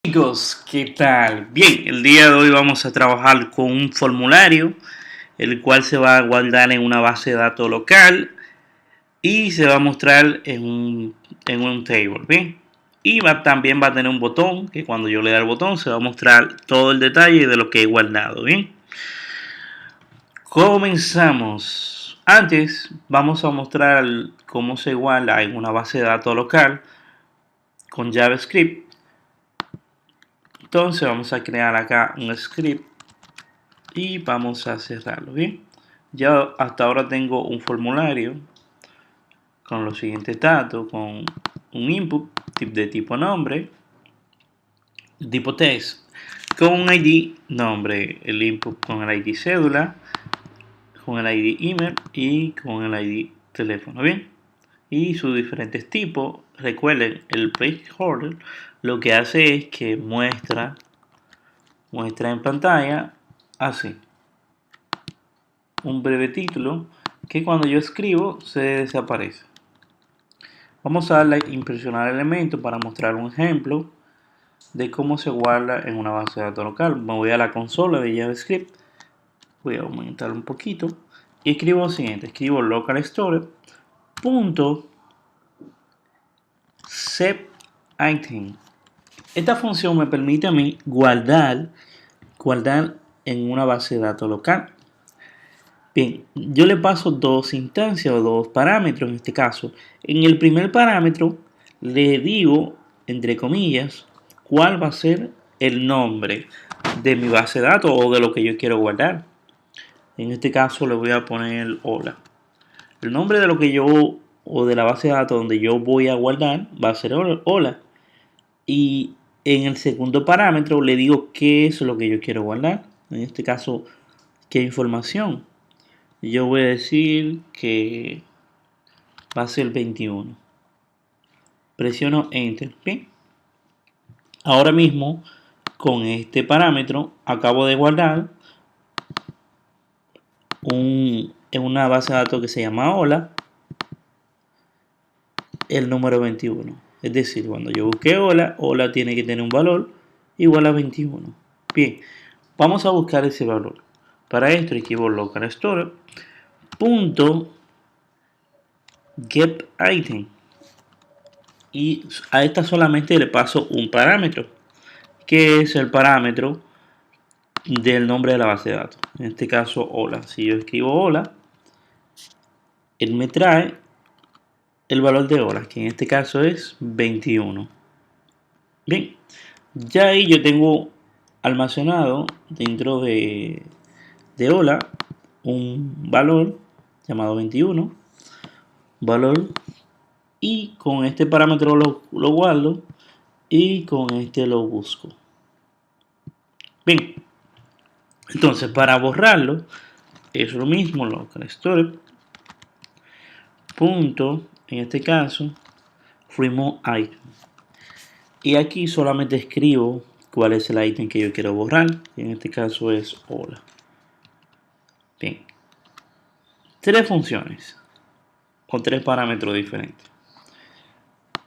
Amigos, ¿qué tal? Bien, el día de hoy vamos a trabajar con un formulario, el cual se va a guardar en una base de datos local y se va a mostrar en un table, ¿bien? Y también va a tener un botón, que cuando yo le dé al botón se va a mostrar todo el detalle de lo que he guardado, ¿bien? Comenzamos. Antes vamos a mostrar cómo se guarda en una base de datos local con JavaScript. Entonces vamos a crear acá un script y vamos a cerrarlo. Bien, ya hasta ahora tengo un formulario con los siguientes datos, con un input de tipo nombre, tipo text, con un ID nombre, el input con el ID cédula, con el ID email y con el ID teléfono. Bien, y sus diferentes tipos. Recuerden, el placeholder lo que hace es que muestra en pantalla así un breve título que cuando yo escribo se desaparece. Vamos a darle a impresionar elementos para mostrar un ejemplo de cómo se guarda en una base de datos local. Me voy a la consola de JavaScript, voy a aumentar un poquito y escribo lo siguiente, escribo local storage punto set item. Esta función me permite a mí guardar en una base de datos local. Bien, yo le paso dos instancias o dos parámetros en este caso. En el primer parámetro le digo, entre comillas, cuál va a ser el nombre de mi base de datos o de lo que yo quiero guardar. En este caso le voy a poner hola. El nombre de lo que yo o de la base de datos donde yo voy a guardar va a ser hola. Y en el segundo parámetro le digo qué es lo que yo quiero guardar. En este caso, qué información. Yo voy a decir que va a ser 21. Presiono Enter. Bien. Ahora mismo, con este parámetro, acabo de guardar en una base de datos que se llama hola el número 21. Es decir, cuando yo busque hola, hola tiene que tener un valor igual a 21. Bien, vamos a buscar ese valor. Para esto escribo local storage punto get item y a esta solamente le paso un parámetro que es el parámetro del nombre de la base de datos, en este caso hola. Si yo escribo hola, él me trae el valor de hola, que en este caso es 21. Bien, ya ahí yo tengo almacenado dentro de hola un valor llamado 21 valor, y con este parámetro lo guardo y con este lo busco. Bien, entonces para borrarlo es lo mismo, local storage punto, en este caso remove item, y aquí solamente escribo cuál es el item que yo quiero borrar, y en este caso es hola. Bien, tres funciones con tres parámetros diferentes.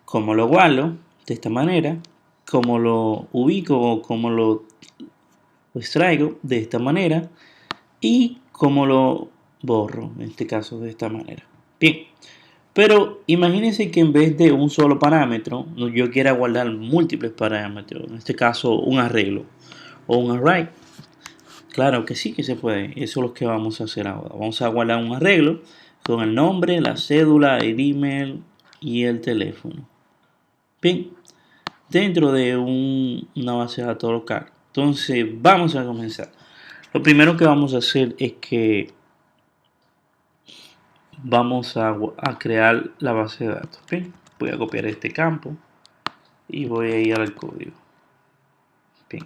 Como lo guardo de esta manera, como lo ubico o como lo extraigo de esta manera, y como lo borro, en este caso de esta manera. Bien, pero imagínense que en vez de un solo parámetro, yo quiera guardar múltiples parámetros, en este caso un arreglo o un array. Claro que sí que se puede, eso es lo que vamos a hacer ahora. Vamos a guardar un arreglo con el nombre, la cédula, el email y el teléfono. Bien, dentro de una base de datos local. Entonces vamos a comenzar. Lo primero que vamos a hacer es que vamos a crear la base de datos. Bien, voy a copiar este campo y voy a ir al código. Bien,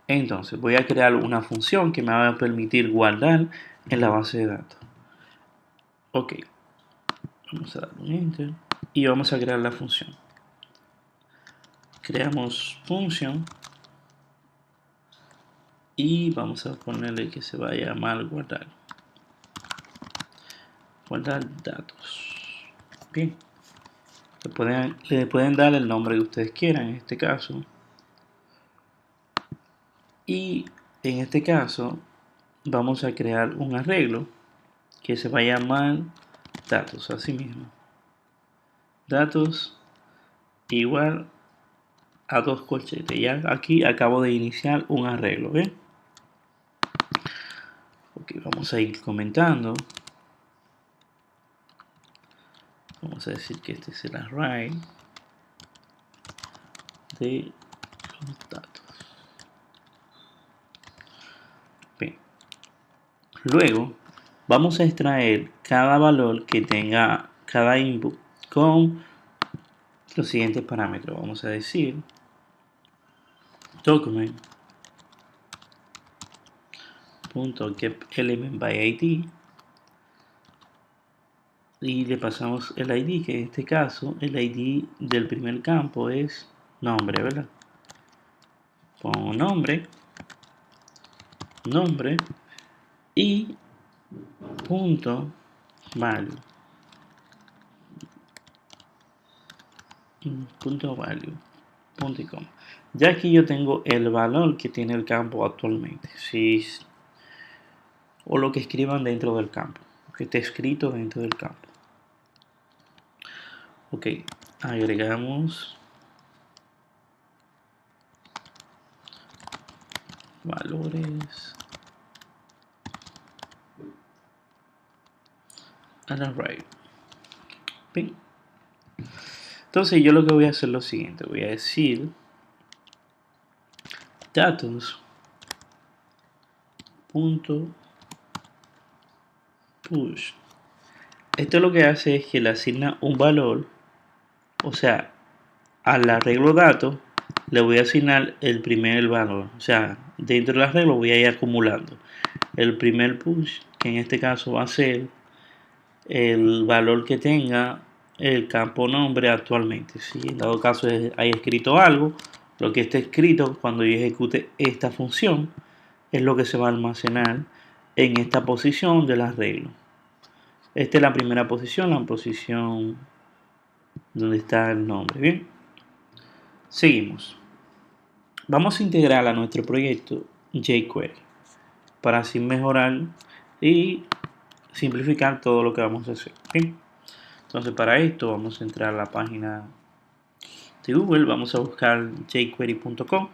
entonces voy a crear una función que me va a permitir guardar en la base de datos. Ok, vamos a dar un enter y vamos a crear la función. Creamos función y vamos a ponerle que se vaya a llamar guardar datos. Bien, le pueden dar el nombre que ustedes quieran, en este caso Y en este caso vamos a crear un arreglo que se va a llamar datos, así mismo. Datos igual a dos corchetes. Ya aquí acabo de iniciar un arreglo, ¿ven? Ok, vamos a ir comentando. Vamos a decir que este es el array de los datos. Bien. Luego vamos a extraer cada valor que tenga cada input con los siguientes parámetros. Vamos a decir document.getElementById y le pasamos el ID, que en este caso el ID del primer campo es nombre, ¿verdad? Pongo nombre y punto value punto y coma. Ya aquí yo tengo el valor que tiene el campo actualmente, o lo que escriban dentro del campo, que esté escrito dentro del campo. Ok, agregamos valores al array. Bien. Entonces yo lo que voy a hacer es lo siguiente, voy a decir datos punto push. Esto lo que hace es que le asigna un valor, o sea, al arreglo datos le voy a asignar el primer valor, o sea, dentro del arreglo voy a ir acumulando el primer push, que en este caso va a ser el valor que tenga el campo nombre actualmente. Si en dado caso hay escrito algo, lo que esté escrito cuando yo ejecute esta función es lo que se va a almacenar en esta posición del arreglo. Esta es la primera posición, la posición donde está el nombre. Bien, seguimos. Vamos a integrar a nuestro proyecto jQuery para así mejorar y simplificar todo lo que vamos a hacer. Bien. Entonces para esto vamos a entrar a la página de Google, vamos a buscar jQuery.com,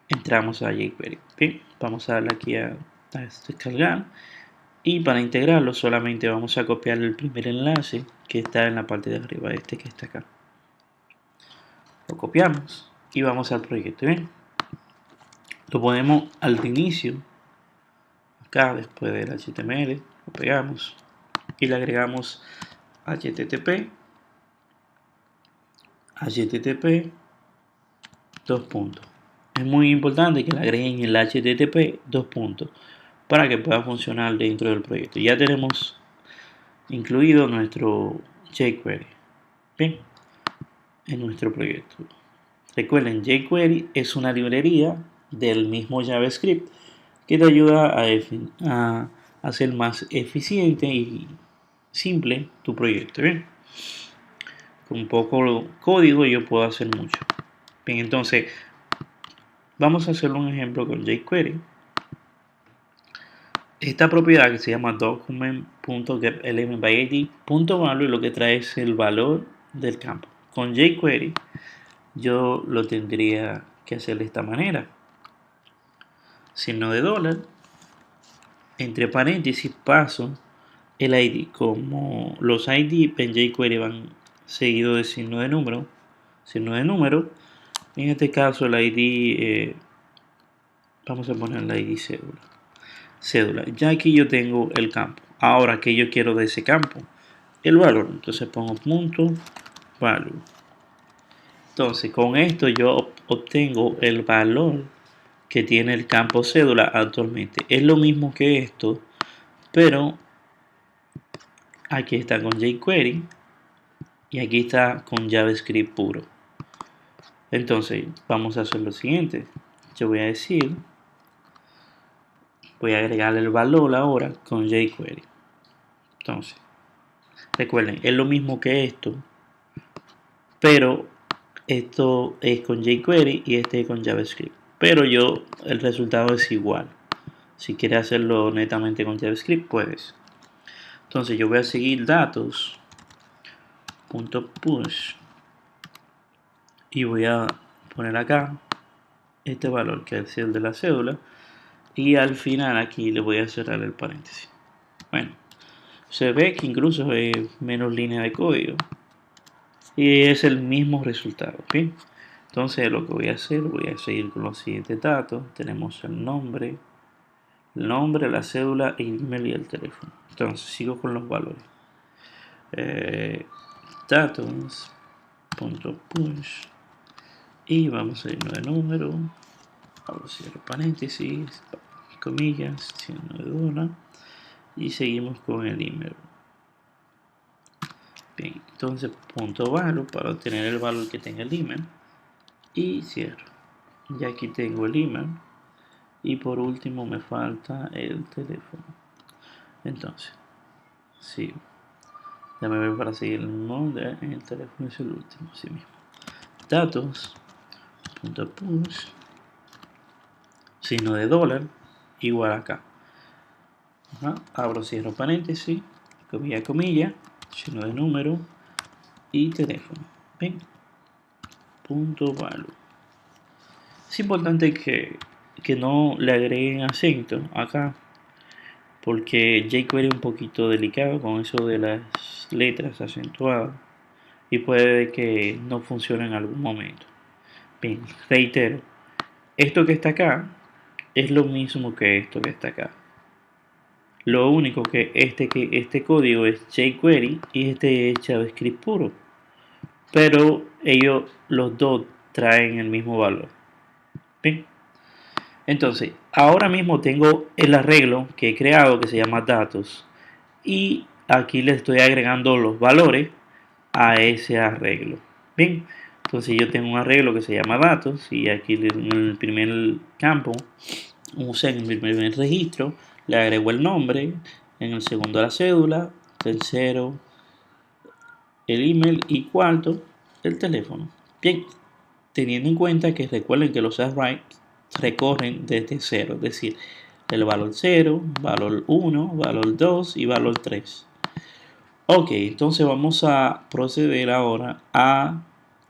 entramos a jQuery. Bien, vamos a darle aquí a descargar y para integrarlo solamente vamos a copiar el primer enlace que está en la parte de arriba, este que está acá. Lo copiamos y vamos al proyecto. Bien, lo ponemos al inicio, acá después del HTML, lo pegamos y le agregamos http dos puntos. Es muy importante que le agreguen el http dos puntos para que pueda funcionar dentro del proyecto. Ya tenemos incluido nuestro jQuery. Bien, en nuestro proyecto. Recuerden, jQuery es una librería del mismo JavaScript que te ayuda a hacer más eficiente y simple tu proyecto. Bien, con poco código yo puedo hacer mucho. Bien, entonces vamos a hacer un ejemplo con jQuery. Esta propiedad que se llama document.getElementById.value lo que trae es el valor del campo. Con jQuery yo lo tendría que hacer de esta manera. Signo de dólar, entre paréntesis paso el ID. Como los ID en jQuery van seguido de signo de número, en este caso el ID, vamos a poner el ID cédula. Ya aquí yo tengo el campo. Ahora, ¿qué yo quiero de ese campo? El valor. Entonces pongo punto value. Entonces con esto yo obtengo el valor que tiene el campo cédula actualmente. Es lo mismo que esto, pero aquí está con jQuery y aquí está con JavaScript puro. Entonces vamos a hacer lo siguiente. Yo voy a decir, voy a agregar el valor ahora con jQuery. Entonces, recuerden, es lo mismo que esto, pero esto es con jQuery y este es con JavaScript. pero el resultado es igual. Si quieres hacerlo netamente con JavaScript, puedes. Entonces yo voy a seguir datos.push y voy a poner acá este valor que es el de la cédula, y al final aquí le voy a cerrar el paréntesis. Bueno, se ve que incluso hay menos línea de código y es el mismo resultado, ¿ok? Entonces lo que voy a hacer, voy a seguir con los siguientes datos. Tenemos el nombre, la cédula, el email y el teléfono. Entonces sigo con los valores. Datos.push y vamos a irnos de número, abro cierro paréntesis, comillas, signo de dólar, y seguimos con el email. Bien, entonces punto valor para obtener el valor que tenga el email y cierro. Ya aquí tengo el email y por último me falta el teléfono. Entonces sigo. Déjame ver para seguir el nombre. El teléfono es el último, así mismo. Datos.push signo de dólar igual acá. Abro cierro paréntesis, comilla comilla, signo de número y teléfono. Ven, punto value. Es importante que no le agreguen acento acá, porque jQuery es un poquito delicado con eso de las letras acentuadas y puede que no funcione en algún momento. Bien, reitero, esto que está acá es lo mismo que esto que está acá. Lo único que este código es jQuery y este es JavaScript puro, pero ellos los dos traen el mismo valor. Bien, entonces ahora mismo tengo el arreglo que he creado que se llama datos y aquí le estoy agregando los valores a ese arreglo. Bien, entonces yo tengo un arreglo que se llama datos y aquí en el primer campo, en el primer registro, le agrego el nombre, en el segundo la cédula, tercero el email y cuarto el teléfono. Bien, teniendo en cuenta que recuerden que los arrays recorren desde 0, es decir, el valor 0, valor 1, valor 2 y valor 3. Ok, entonces vamos a proceder ahora a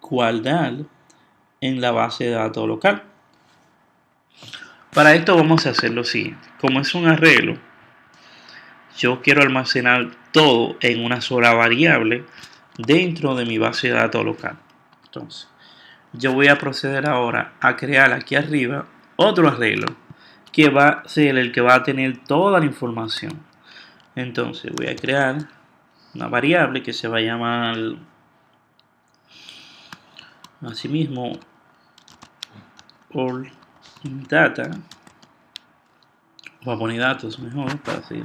guardar en la base de datos local. Para esto vamos a hacer lo siguiente. Como es un arreglo, yo quiero almacenar todo en una sola variable dentro de mi base de datos local. Entonces, yo voy a proceder ahora a crear aquí arriba otro arreglo que va a ser el que va a tener toda la información. Entonces voy a crear una variable que se va a llamar asimismo all data. Voy a poner datos mejor para seguir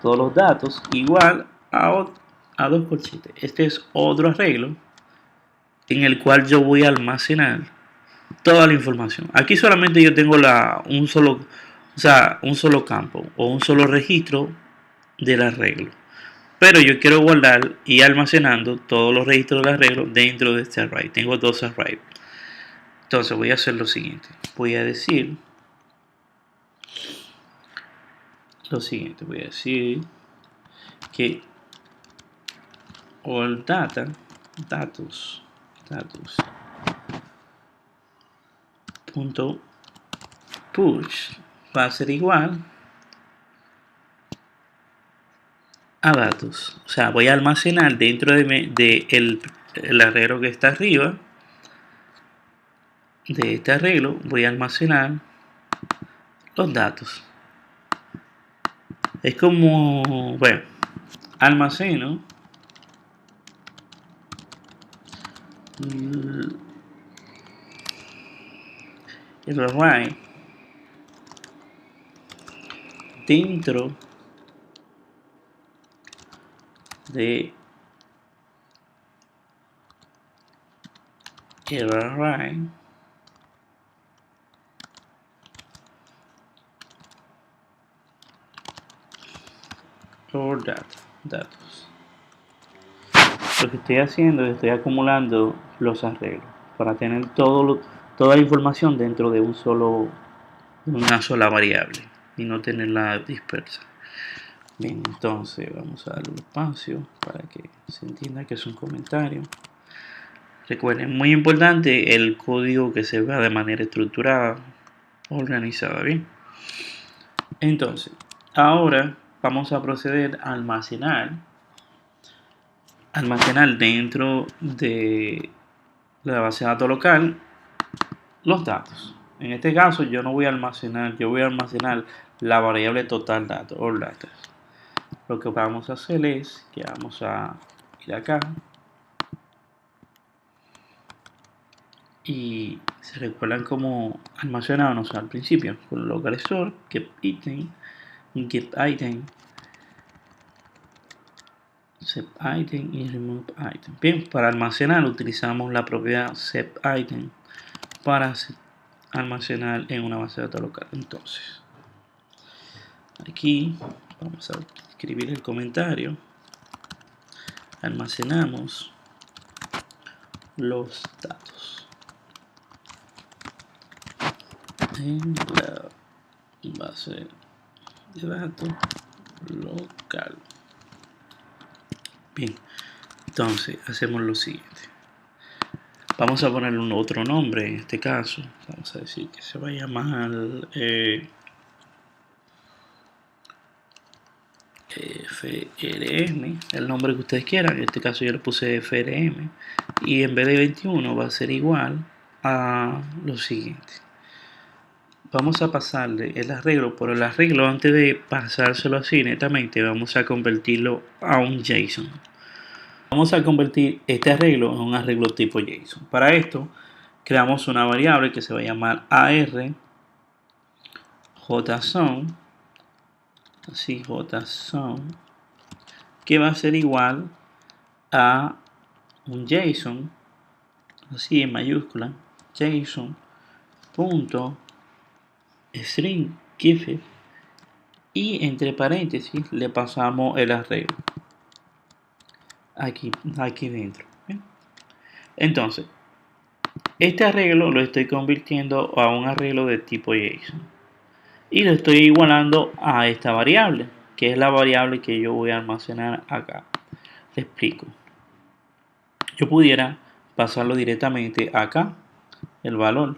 todos los datos igual a dos corchetes. Este es otro arreglo en el cual yo voy a almacenar toda la información. Aquí solamente yo tengo un solo campo o un solo registro del arreglo. Pero yo quiero guardar y almacenando todos los registros del arreglo dentro de este array. Tengo dos arrays. Entonces voy a hacer lo siguiente. Voy a decir lo siguiente. Voy a decir que all datos punto push va a ser igual a datos. O sea, voy a almacenar dentro de el arreglo que está arriba. De este arreglo voy a almacenar los datos. Es como, bueno, almaceno el array dentro de el array por datos. Lo que estoy haciendo es estoy acumulando los arreglos para tener toda la información dentro de una sola variable y no tenerla dispersa. Bien, entonces vamos a darle un espacio para que se entienda que es un comentario. Recuerden, muy importante el código que se vea de manera estructurada, organizada, bien. Entonces, ahora vamos a proceder a almacenar dentro de la base de datos local los datos. En este caso yo no voy a almacenar, yo voy a almacenar la variable total datos o datos. Lo que vamos a hacer es que vamos a ir acá y se recuerdan cómo almacenábamos al principio con local store, get item, set item y remove item. Bien, para almacenar utilizamos la propiedad set item para almacenar en una base de datos local. Entonces, aquí vamos a escribir el comentario. Almacenamos los datos en la base de datos local. Bien, entonces hacemos lo siguiente. Vamos a ponerle un otro nombre en este caso. Vamos a decir que se va a llamar FRM, el nombre que ustedes quieran. En este caso yo le puse FRM y en vez de 21 va a ser igual a lo siguiente. Vamos a pasarle el arreglo, pero el arreglo, antes de pasárselo así netamente, vamos a convertirlo a un JSON. Vamos a convertir este arreglo en un arreglo tipo JSON. Para esto creamos una variable que se va a llamar AR.JSON, así JSON, que va a ser igual a un JSON, así en mayúscula, JSON.string given, y entre paréntesis le pasamos el arreglo aquí dentro. ¿Bien? Entonces, este arreglo lo estoy convirtiendo a un arreglo de tipo JSON y lo estoy igualando a esta variable, que es la variable que yo voy a almacenar acá. Te explico. Yo pudiera pasarlo directamente acá, el valor,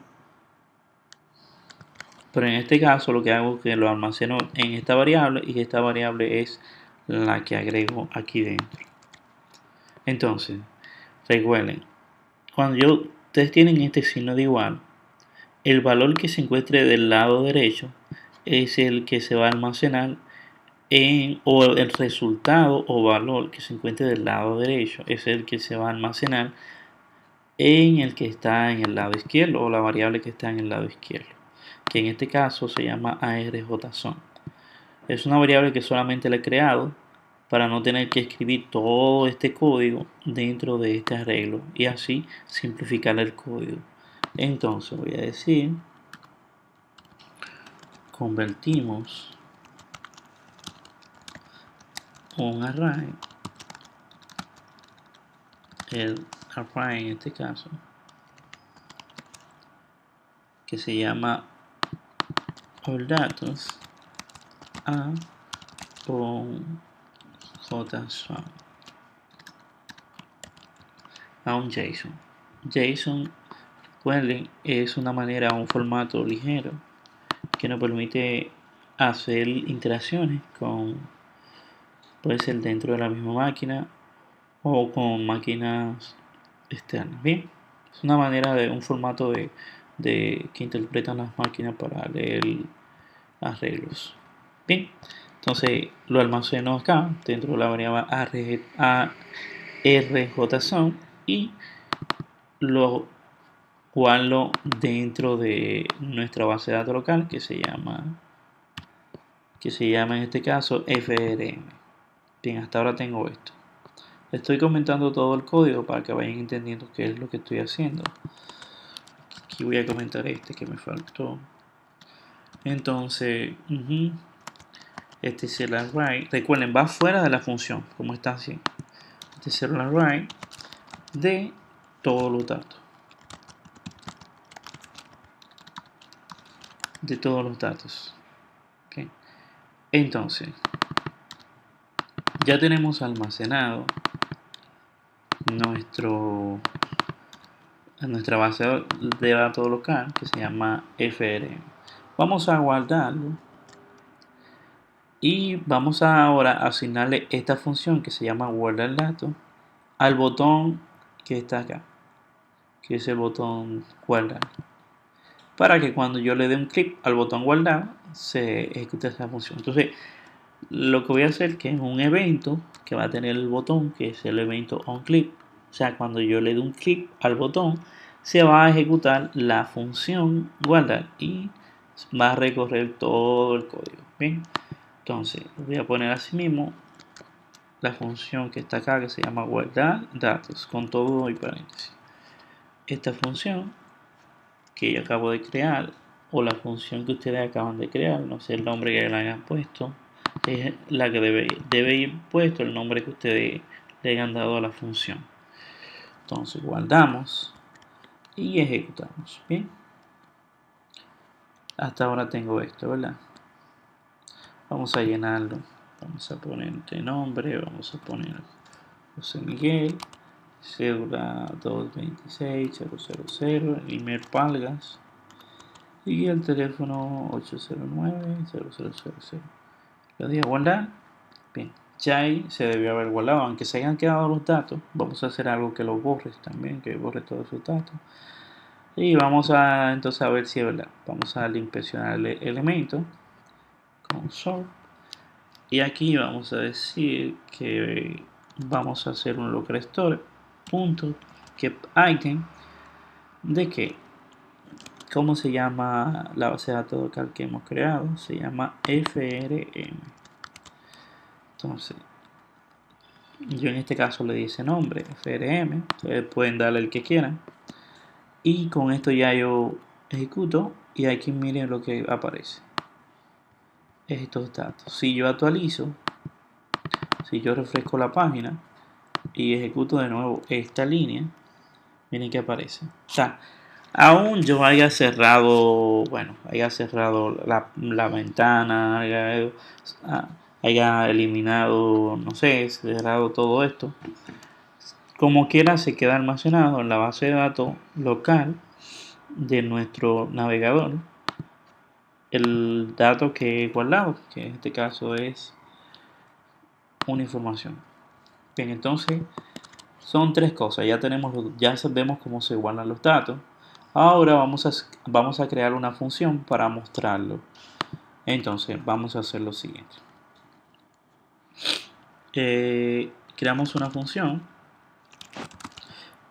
pero en este caso lo que hago es que lo almaceno en esta variable y esta variable es la que agrego aquí dentro. Entonces, recuerden, cuando ustedes tienen este signo de igual, el valor que se encuentre del lado derecho es el que se va a almacenar o el resultado o valor que se encuentre del lado derecho es el que se va a almacenar en el que está en el lado izquierdo, o la variable que está en el lado izquierdo, que en este caso se llama ARJSON. Es una variable que solamente la he creado para no tener que escribir todo este código dentro de este arreglo y así simplificar el código. Entonces voy a decir, convertimos un array, el array en este caso, que se llama all datos, a un JSON, a un JSON. JSON, recuerden, es una manera, un formato ligero que nos permite hacer interacciones con, puede ser dentro de la misma máquina o con máquinas externas. Bien, es una manera de un formato que interpretan las máquinas para leer arreglos. Bien, entonces lo almaceno acá dentro de la variable ARJSON y lo guardo dentro de nuestra base de datos local que se llama en este caso FRM. Bien, hasta ahora tengo esto. Estoy comentando todo el código para que vayan entendiendo qué es lo que estoy haciendo. Aquí voy a comentar este que me faltó. Entonces, este es el array. Recuerden, va fuera de la función, como está así. Este es el array de todos los datos. de todos los datos. ¿Okay? Entonces, ya tenemos almacenado nuestra base de datos local que se llama FRM. Vamos a guardarlo y vamos ahora a asignarle esta función que se llama guardar datos al botón que está acá, que es el botón guardar, para que cuando yo le dé un clic al botón guardar se ejecute esa función. Entonces lo que voy a hacer que es un evento que va a tener el botón que es el evento onClick. O sea, cuando yo le dé un clic al botón se va a ejecutar la función guardar y va a recorrer todo el código. Bien, entonces voy a poner así mismo la función que está acá que se llama guardar datos con todo y paréntesis. Esta función que yo acabo de crear o la función que ustedes acaban de crear, no sé el nombre que le hayan puesto, es la que debe ir puesto el nombre que ustedes le hayan dado a la función. Entonces guardamos y ejecutamos. Bien, hasta ahora tengo esto, ¿verdad? Vamos a llenarlo. Vamos a poner este nombre, vamos a poner José Miguel, cédula 226-000, email Palgas y el teléfono 809-0000. Le doy a guardar. Bien, ya ahí se debió haber guardado, aunque se hayan quedado los datos. Vamos a hacer algo que lo borre también, que borre todos esos datos. Y vamos a entonces a ver si es verdad. Vamos a darle inspeccionar el elemento console y aquí vamos a decir que vamos a hacer un local store punto get item de que ¿cómo se llama la base de datos local que hemos creado? Se llama FRM. Entonces yo en este caso le di ese nombre, FRM. Ustedes pueden darle el que quieran. Y con esto ya yo ejecuto y aquí miren lo que aparece. Estos datos. Si yo actualizo, si yo refresco la página y ejecuto de nuevo esta línea, miren que aparece. O sea, aún yo haya cerrado, bueno, haya cerrado la ventana, haya eliminado, no sé, cerrado todo esto, como quiera se queda almacenado en la base de datos local de nuestro navegador el dato que he guardado, que en este caso es una información. Bien, entonces son tres cosas. Ya sabemos cómo se guardan los datos. Ahora vamos a crear una función para mostrarlo. Entonces vamos a hacer lo siguiente. Creamos una función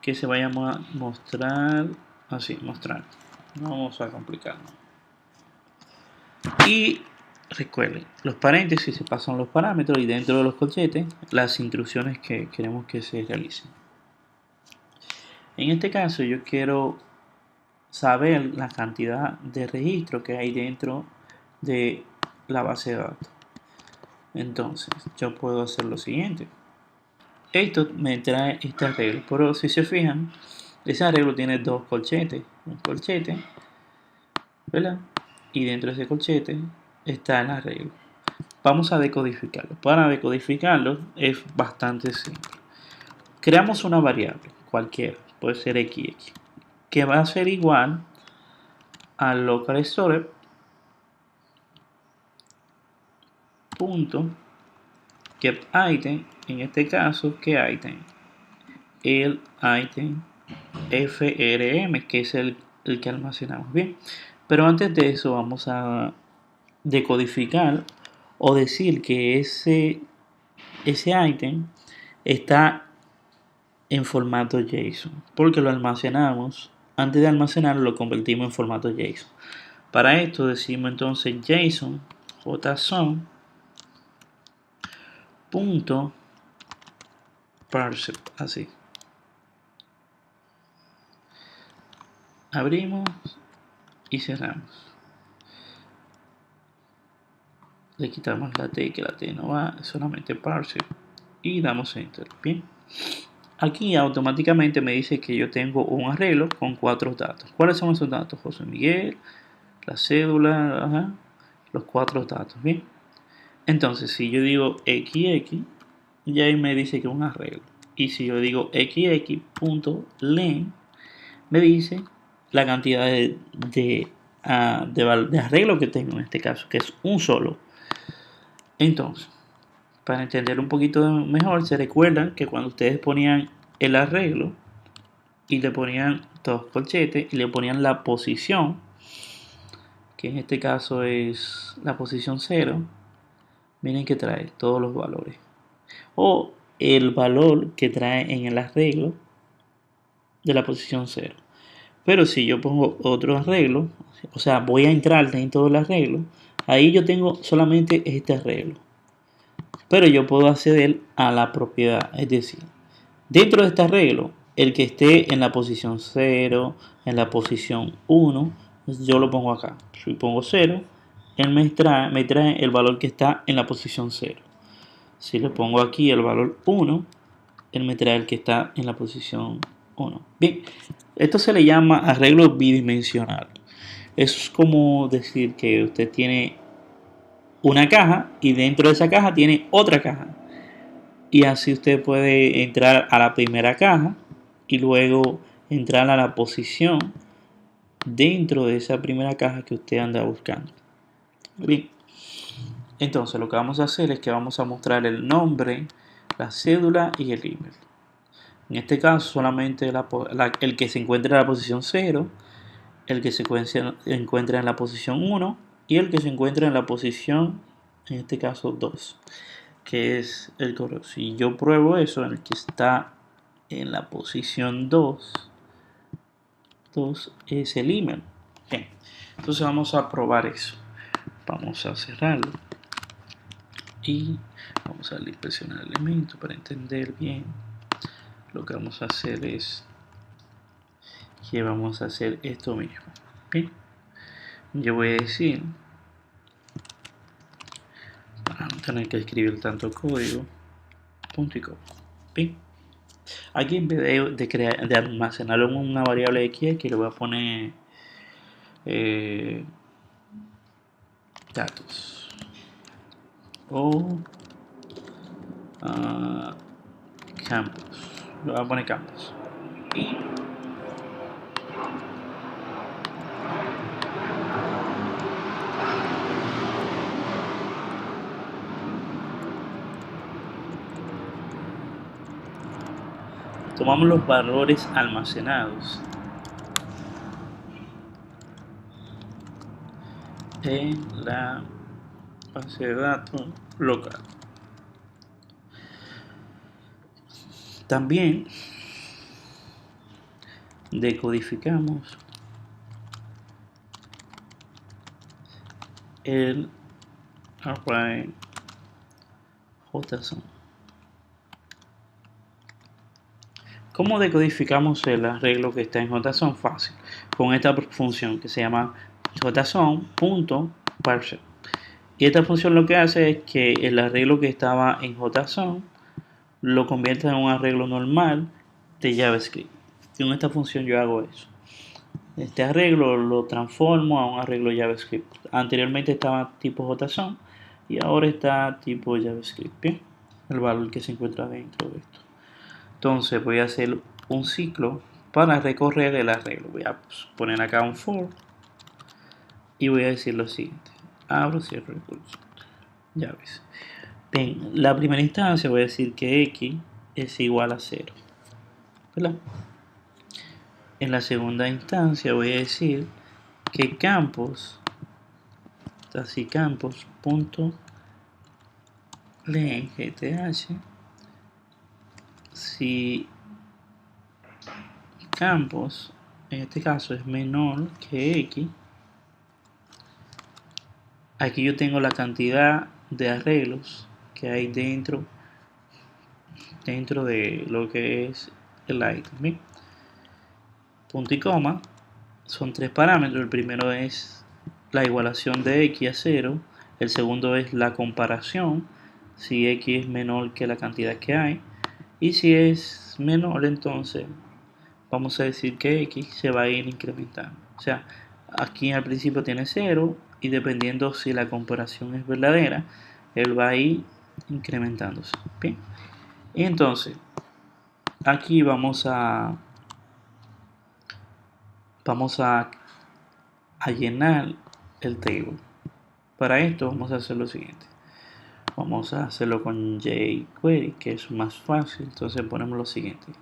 que se vaya a mostrar así, mostrar. No vamos a complicarlo. Y recuerden, los paréntesis se pasan los parámetros y dentro de los corchetes las instrucciones que queremos que se realicen. En este caso yo quiero saber la cantidad de registros que hay dentro de la base de datos. Entonces yo puedo hacer lo siguiente. Esto me trae este arreglo, pero si se fijan, ese arreglo tiene dos corchetes. Un corchete, ¿verdad? Y dentro de ese corchete está el arreglo. Vamos a decodificarlo. Para decodificarlo es bastante simple. Creamos una variable, cualquiera, puede ser XX, que va a ser igual al local storage punto get item, en este caso, ¿qué item? El item FRM, que es el que almacenamos. Bien, pero antes de eso vamos a decodificar o decir que ese item está en formato JSON, porque lo almacenamos, antes de almacenarlo lo convertimos en formato JSON. Para esto decimos entonces JSON .parse, así. Abrimos y cerramos. Le quitamos la T, que la T no va, solamente parse y damos enter. Bien. Aquí automáticamente me dice que yo tengo un arreglo con 4 datos. ¿Cuáles son esos datos? José Miguel, la cédula, ajá, los 4 datos, ¿bien? Entonces, si yo digo XX, ya ahí me dice que es un arreglo. Y si yo digo xx.len, me dice la cantidad de arreglo que tengo en este caso, que es un solo. Entonces, para entender un poquito mejor, se recuerdan que cuando ustedes ponían el arreglo y le ponían dos colchetes y le ponían la posición, que en este caso es la posición 0, miren que trae todos los valores. O el valor que trae en el arreglo de la posición 0. Pero si yo pongo otro arreglo, o sea, voy a entrar dentro del arreglo, ahí yo tengo solamente este arreglo. Pero yo puedo acceder a la propiedad, es decir, dentro de este arreglo, el que esté en la posición 0, en la posición 1, yo lo pongo acá. Si pongo 0, él me trae el valor que está en la posición 0. Si le pongo aquí el valor 1, él me trae el que está en la posición 1. Bien, esto se le llama arreglo bidimensional. Es como decir que usted tiene una caja y dentro de esa caja tiene otra caja. Y así usted puede entrar a la primera caja y luego entrar a la posición dentro de esa primera caja que usted anda buscando. Bien, entonces lo que vamos a hacer es que vamos a mostrar el nombre, la cédula y el email. En este caso solamente el que se encuentra en la posición 0, el que se encuentra en la posición 1 y el que se encuentra en la posición, en este caso 2, que es el correo. Si yo pruebo eso, el que está en la posición 2 es el email. Bien, entonces vamos a probar eso. Vamos a cerrarlo y vamos a darle impresión al elemento para entender bien. Lo que vamos a hacer es que vamos a hacer esto mismo. Bien, yo voy a decir, para no tener que escribir tanto código, punto y coma. Bien, aquí en vez de almacenarlo en una variable x, que le voy a poner datos o campus. Le voy a poner campus. Y tomamos los valores almacenados en la base de datos local. También decodificamos el array JSON. ¿Cómo decodificamos el arreglo que está en JSON? Fácil, con esta función que se llama JSON.parser. Y esta función lo que hace es que el arreglo que estaba en JSON lo convierte en un arreglo normal de JavaScript. Con esta función yo hago eso. Este arreglo lo transformo a un arreglo JavaScript. Anteriormente estaba tipo JSON y ahora está tipo JavaScript. Bien, el valor que se encuentra dentro de esto. Entonces voy a hacer un ciclo para recorrer el arreglo. Voy a poner acá un for y voy a decir lo siguiente: abro, cierro el curso. Ya ves. En la primera instancia voy a decir que x es igual a 0, ¿verdad? En la segunda instancia voy a decir que campos, así campos.len gth, si campos en este caso es menor que x, aquí yo tengo la cantidad de arreglos que hay dentro de lo que es el item. ¿Bien? Punto y coma son 3 parámetros. El primero es la igualación de x a 0, el segundo es la comparación, si x es menor que la cantidad que hay, y si es menor, entonces vamos a decir que x se va a ir incrementando. O sea, Aquí al principio tiene 0 y dependiendo si la comparación es verdadera, él va a ir incrementándose. Bien. Y entonces, aquí vamos a llenar el table. Para esto vamos a hacer lo siguiente. Vamos a hacerlo con jQuery, que es más fácil. Entonces ponemos lo siguiente.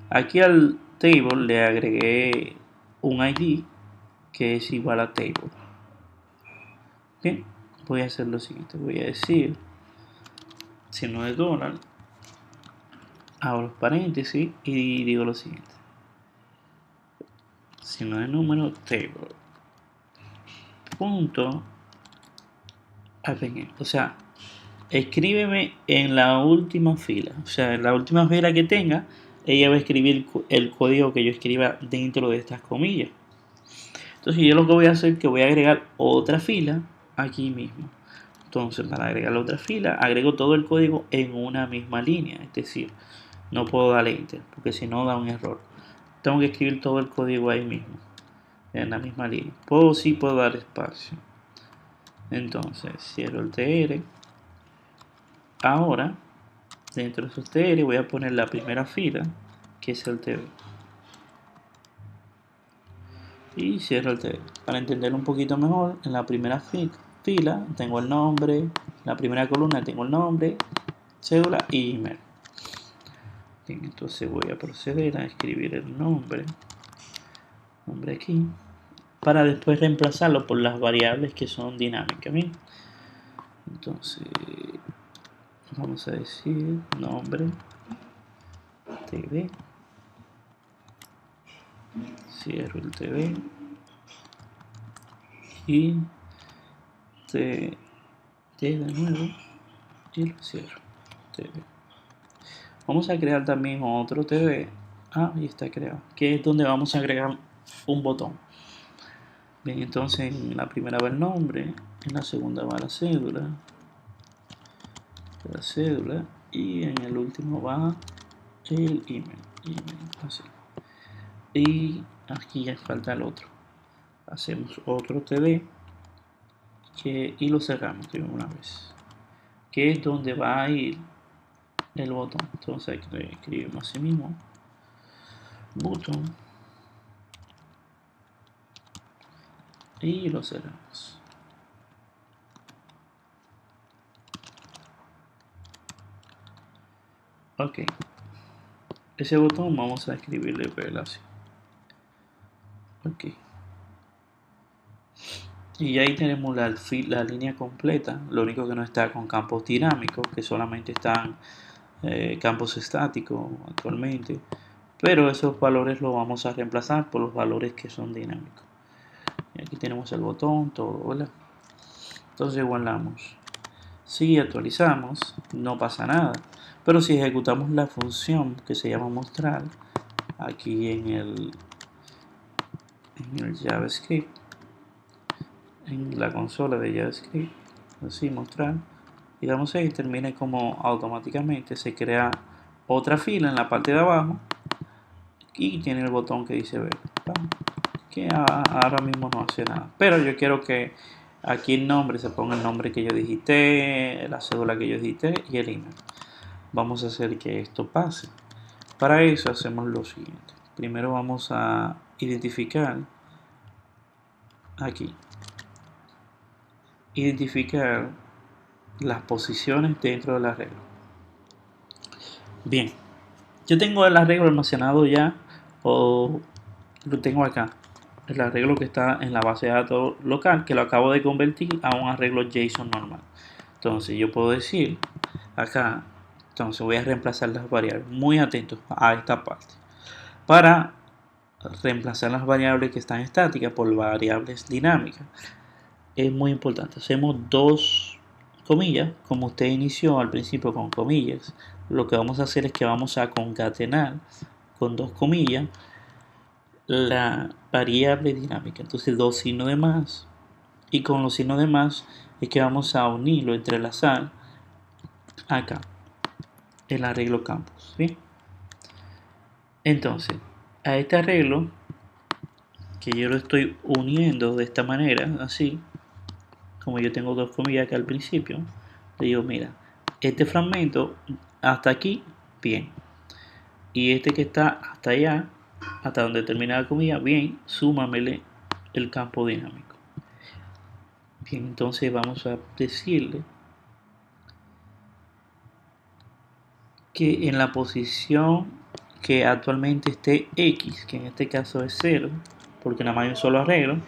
Aquí al table le agregué un ID que es igual a table. Bien, voy a hacer lo siguiente. Voy a decir signo de dólar, abro los paréntesis y digo lo siguiente. Signo de número table. Punto. O sea, escríbeme en la última fila. O sea, en la última fila que tenga, ella va a escribir el código que yo escriba dentro de estas comillas. Entonces yo lo que voy a hacer es que voy a agregar otra fila aquí mismo. Entonces para agregar la otra fila, agrego todo el código en una misma línea. Es decir, no puedo darle enter, porque si no da un error. Tengo que escribir todo el código ahí mismo, en la misma línea. Sí puedo dar espacio. Entonces cierro el TR. Ahora, dentro de esos TR voy a poner la primera fila, que es el TV. Y cierro el TV. Para entenderlo un poquito mejor, en la primera fila tengo el nombre, en la primera columna tengo el nombre, cédula y email. Bien, entonces voy a proceder a escribir el nombre aquí, para después reemplazarlo por las variables que son dinámicas. Bien, entonces vamos a decir nombre TV, cierro el TV y T de nuevo y lo cierro. TV. Vamos a crear también otro TV. Ahí está creado, que es donde vamos a agregar un botón. Bien, entonces en la primera va el nombre, en la segunda va la cédula, y en el último va el email, así. Y aquí ya falta el otro. Hacemos otro TV y lo cerramos de una vez, que es donde va a ir el botón. Entonces aquí le escribimos así mismo, botón, y lo cerramos. Ok, ese botón vamos a escribirle así. Ok, y ahí tenemos la línea completa. Lo único que no está con campos dinámicos, que solamente están campos estáticos actualmente, pero esos valores los vamos a reemplazar por los valores que son dinámicos. Y aquí tenemos el botón, todo, ¿verdad? Entonces guardamos. Si actualizamos, no pasa nada, pero si ejecutamos la función que se llama mostrar aquí en el JavaScript, en la consola de JavaScript, así mostrar, y damos ahí, termina como automáticamente se crea otra fila en la parte de abajo y tiene el botón que dice ver, que ahora mismo no hace nada, pero yo quiero que aquí el nombre se ponga el nombre que yo digité, la cédula que yo digité y el email. Vamos a hacer que esto pase. Para eso hacemos lo siguiente. Primero vamos a identificar aquí, identificar las posiciones dentro del arreglo. Bien, yo tengo el arreglo almacenado ya, o lo tengo acá, el arreglo que está en la base de datos local, que lo acabo de convertir a un arreglo JSON normal. Entonces yo puedo decir acá, entonces voy a reemplazar las variables, muy atentos a esta parte, para reemplazar las variables que están estáticas por variables dinámicas. Es muy importante, hacemos dos comillas, como usted inició al principio con comillas. Lo que vamos a hacer es que vamos a concatenar con dos comillas la variable dinámica. Entonces dos signos de más, y con los signos de más es que vamos a unirlo, entrelazar acá el arreglo campus, ¿sí? Entonces a este arreglo que yo lo estoy uniendo de esta manera, así, como yo tengo dos comillas acá al principio, le digo, mira, este fragmento hasta aquí, bien, y este que está hasta allá, hasta donde termina la comilla, bien, súmamele el campo dinámico. Bien, entonces vamos a decirle que en la posición que actualmente esté X, que en este caso es 0, porque nada más hay un solo arreglo,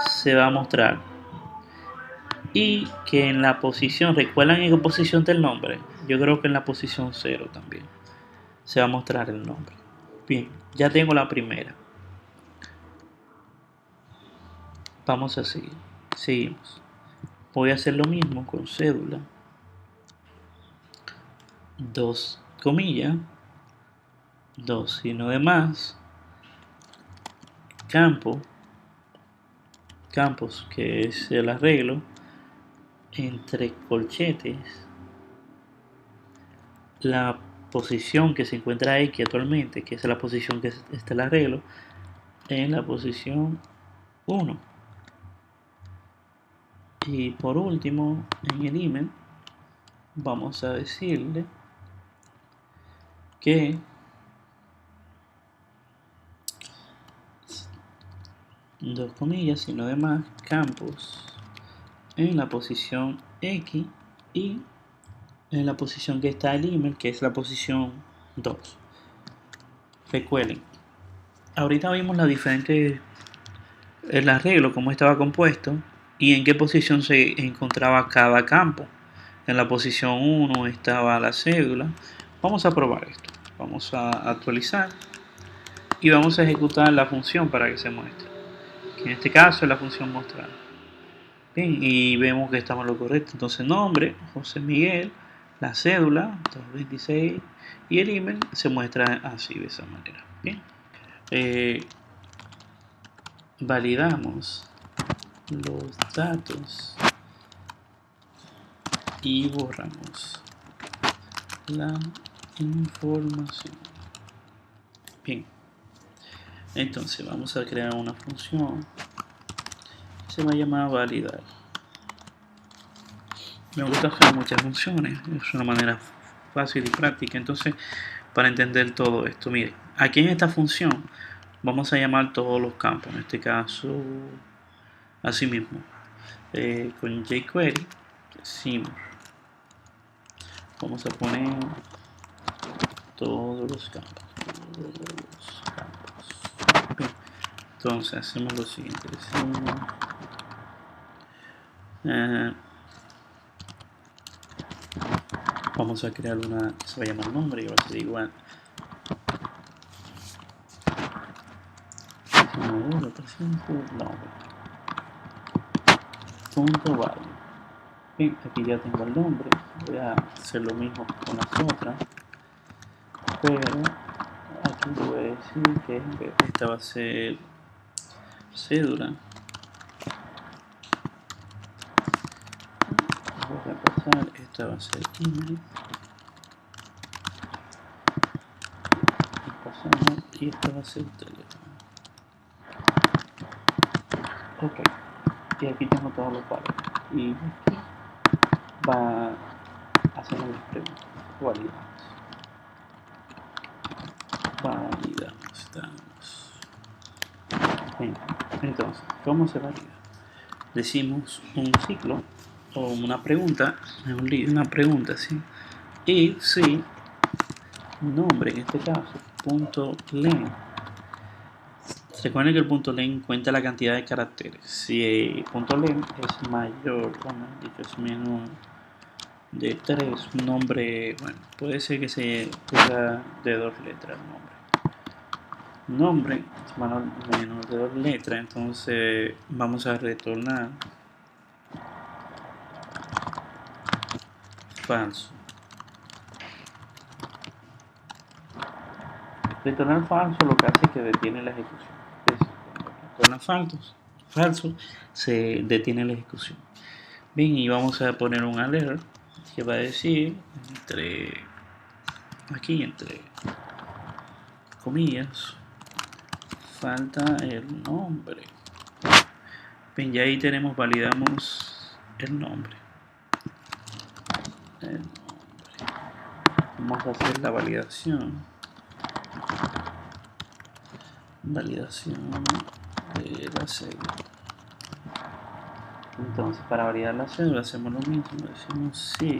se va a mostrar. Y que en la posición, ¿recuerdan en qué posición está el nombre? Yo creo que en la posición 0 también se va a mostrar el nombre. Bien, ya tengo la primera. Vamos a seguir. Seguimos. Voy a hacer lo mismo con cédula. Dos comillas. Dos signos de más. Campo. Campos, que es el arreglo. Entre corchetes. La posición que se encuentra X actualmente, que es la posición que está el arreglo, en la posición 1. Y por último, en el email, vamos a decirle que dos comillas, sino demás campos en la posición X y en la posición que está el email, que es la posición 2. Recuerden, ahorita vimos la diferente, el arreglo, cómo estaba compuesto y en qué posición se encontraba cada campo. En la posición 1 estaba la cédula. Vamos a probar esto. Vamos a actualizar y vamos a ejecutar la función para que se muestre. Que en este caso es la función mostrar. Bien, y vemos que estamos en lo correcto. Entonces, nombre, José Miguel, la cédula, 226, y el email se muestra así, de esa manera. Bien. Validamos los datos y borramos la información. Bien, entonces vamos a crear una función que se va a llamar validar. Me gusta hacer muchas funciones, es una manera fácil y práctica. Entonces, para entender todo esto, miren, aquí en esta función vamos a llamar todos los campos, en este caso así mismo, con jQuery decimos, vamos a poner todos los campos. Bien. Entonces hacemos lo siguiente, decimos, vamos a crear una que se va a llamar nombre y va a ser igual punto value. Bien, aquí ya tengo el nombre, voy a hacer lo mismo con las otras, pero aquí le voy a decir que esta va a ser cédula. Voy a pasar, esta va a ser email. Pasamos y esta va a ser teléfono. Ok, y aquí tengo todos los valores. Y aquí va a hacer las preguntas. Validamos. Bien, entonces, ¿cómo se valida? Decimos un ciclo o una pregunta, una pregunta, ¿sí? Y si nombre, en este caso, punto len. Recuerden que el punto len cuenta la cantidad de caracteres. Si el punto len es mayor, bueno, es menos de 3, un nombre, bueno, puede ser que se ponga de 2 letras el nombre. Nombre es menor de 2 letras, entonces vamos a retornar falso. Retornar falso lo que hace es que detiene la ejecución. Retornar falso, se detiene la ejecución. Bien, y vamos a poner un alert que va a decir entre comillas falta el nombre. Bien, ya ahí validamos el nombre. Vamos a hacer la validación de la cédula. Entonces, para validar la cédula hacemos lo mismo, decimos sí,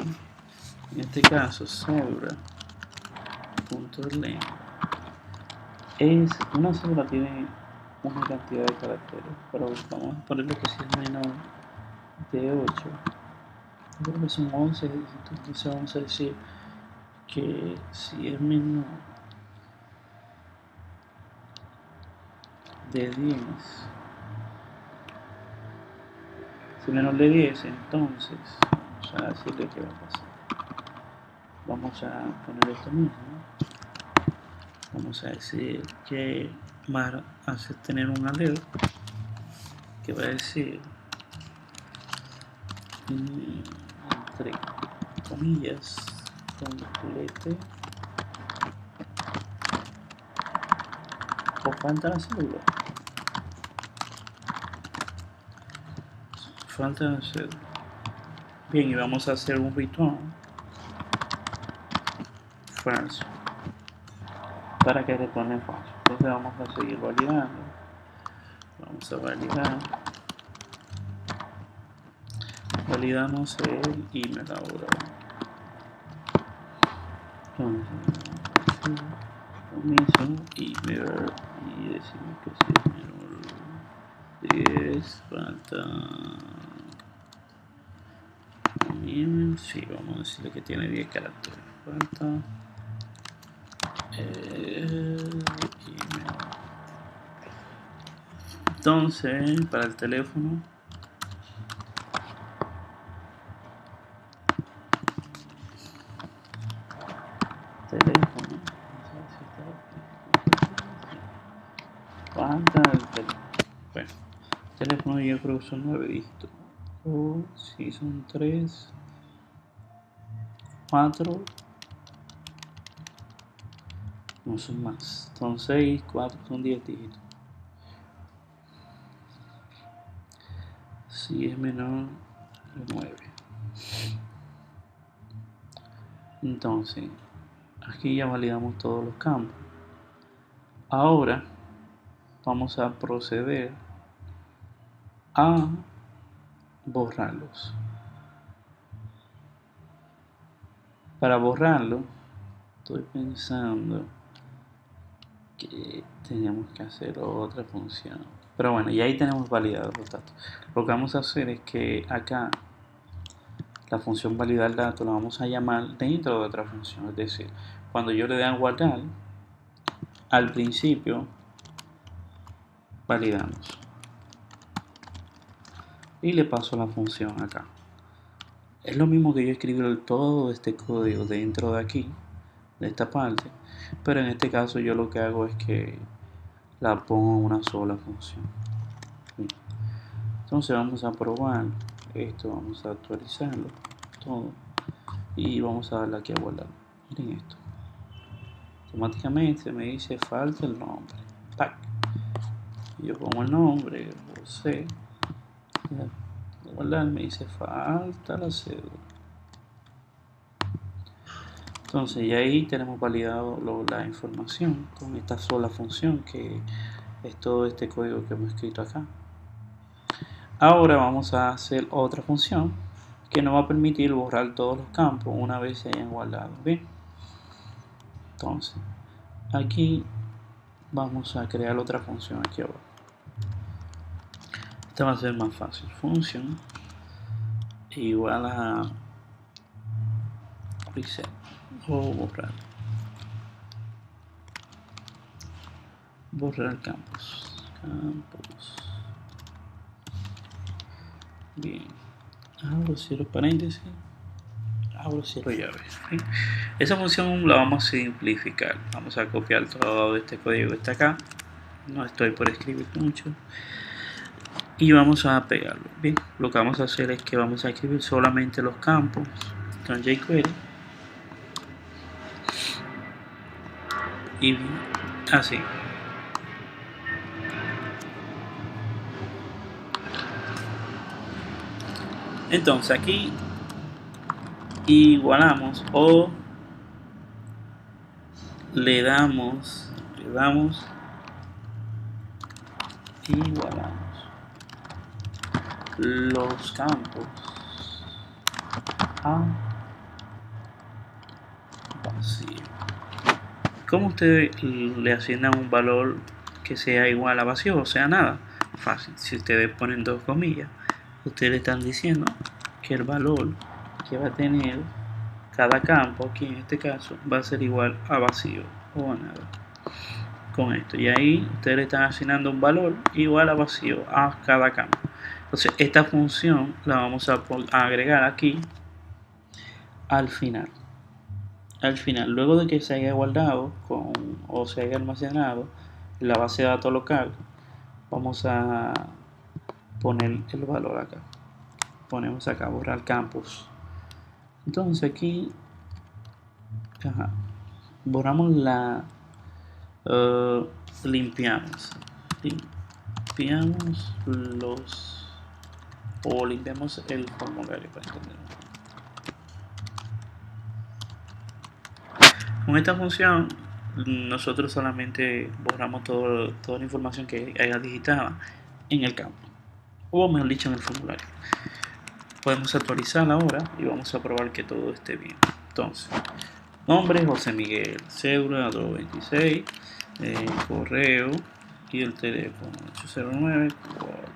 en este caso cédula.length. Una cédula tiene una cantidad de caracteres, pero vamos a ponerle que si es menor de 8, creo que son 11 dígitos, entonces vamos a decir que si es menor de 10, si es menor de 10, entonces vamos a decirle qué va a pasar. Vamos a poner esto mismo, vamos a decir que va a tener un alert que va a decir entre comillas complete o falta la cédula. Falta la cédula. Bien, y vamos a hacer un return false para que retorne falso. Entonces vamos a seguir validando. Vamos a validar. Validamos el email ahora. Entonces, permiso email y decimos que si es menor 10 falta email. Sí, vamos a decirle que tiene 10 caracteres. Falta email. Entonces, para el teléfono, falta el teléfono. Bueno, el teléfono yo creo que son 9 dígitos. O si son 3, 4, no son más. Son 6, 4, son 10 dígitos. Si es menor de 9. Entonces, aquí ya validamos todos los campos. Ahora vamos a proceder a borrarlos. Para borrarlo, estoy pensando que tenemos que hacer otra función. Pero bueno, ya ahí tenemos validados los datos. Lo que vamos a hacer es que acá la función validar datos la vamos a llamar dentro de otra función. Es decir, cuando yo le dé a guardar, al principio validamos. Y le paso la función acá. Es lo mismo que yo escribir todo este código dentro de aquí, de esta parte, pero en este caso yo lo que hago es que la pongo en una sola función. Entonces vamos a probar esto, vamos a actualizarlo todo y vamos a darle aquí a guardar. Miren esto, automáticamente me dice falta el nombre. ¡Pac! Yo pongo el nombre, José, guardar, me dice falta la cédula. Entonces ya ahí tenemos validado la información con esta sola función que es todo este código que hemos escrito acá. Ahora vamos a hacer otra función que nos va a permitir borrar todos los campos una vez se hayan guardado. Bien, entonces aquí vamos a crear otra función aquí abajo. Esta va a ser más fácil. Función igual a reset o borrar campos. Bien, abro, cierro paréntesis, abro, cierro llave. ¿Sí? Esa función la vamos a simplificar. Vamos a copiar todo este código que está acá. No estoy por escribir mucho. Y vamos a pegarlo. Bien, lo que vamos a hacer es que vamos a escribir solamente los campos con jQuery. Y así. Entonces aquí igualamos o le damos igualamos los campos a vacío. ¿Cómo ustedes le asignan un valor que sea igual a vacío o sea nada? Fácil. Si ustedes ponen dos comillas, ustedes le están diciendo que el valor que va a tener cada campo, aquí en este caso, va a ser igual a vacío o a nada. Con esto, y ahí ustedes le están asignando un valor igual a vacío a cada campo. Entonces esta función la vamos a agregar aquí al final. Luego de que se haya guardado o se haya almacenado en la base de datos local, vamos a poner el valor acá. Ponemos acá borrar campus. Entonces aquí borramos limpiamos limpiamos el formulario para entenderlo. Con esta función nosotros solamente borramos toda la información que haya digitada en el campo, o mejor dicho en el formulario. Podemos actualizarla ahora y vamos a probar que todo esté bien. Entonces, nombre José Miguel, cédula 226, correo y el teléfono 809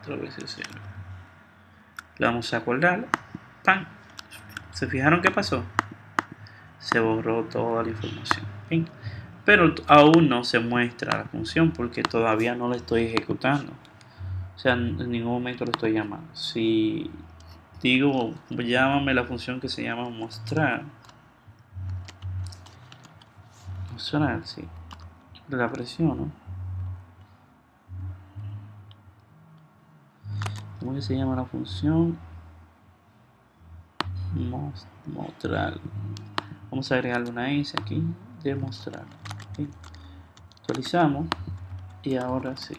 4 veces 0. Le vamos a acordar. ¡Pam! ¿Se fijaron qué pasó? Se borró toda la información. ¿Bien? Pero aún no se muestra la función porque todavía no la estoy ejecutando. O sea, en ningún momento lo estoy llamando. Si digo, llámame la función que se llama mostrar. Mostrar, sí. La presiono. ¿Cómo que se llama la función? Mostrar. Vamos a agregarle una S aquí. Demostrar. ¿Okay? Actualizamos. Y ahora sí.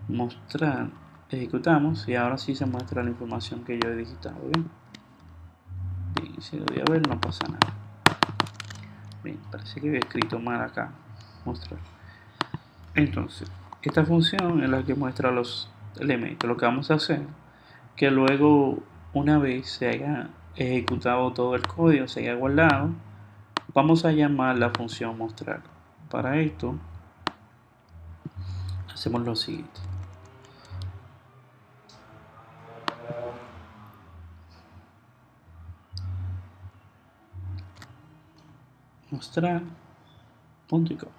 Mostrar. Ejecutamos. Y ahora sí se muestra la información que yo he digitado. Bien. Bien, si lo voy a ver, no pasa nada. Bien, parece que había escrito mal acá. Mostrar. Entonces, esta función es la que muestra los elementos. Lo que vamos a hacer, que luego, una vez se haya ejecutado todo el código, se haya guardado, vamos a llamar la función mostrar. Para esto, hacemos lo siguiente. Mostrar punto y coma.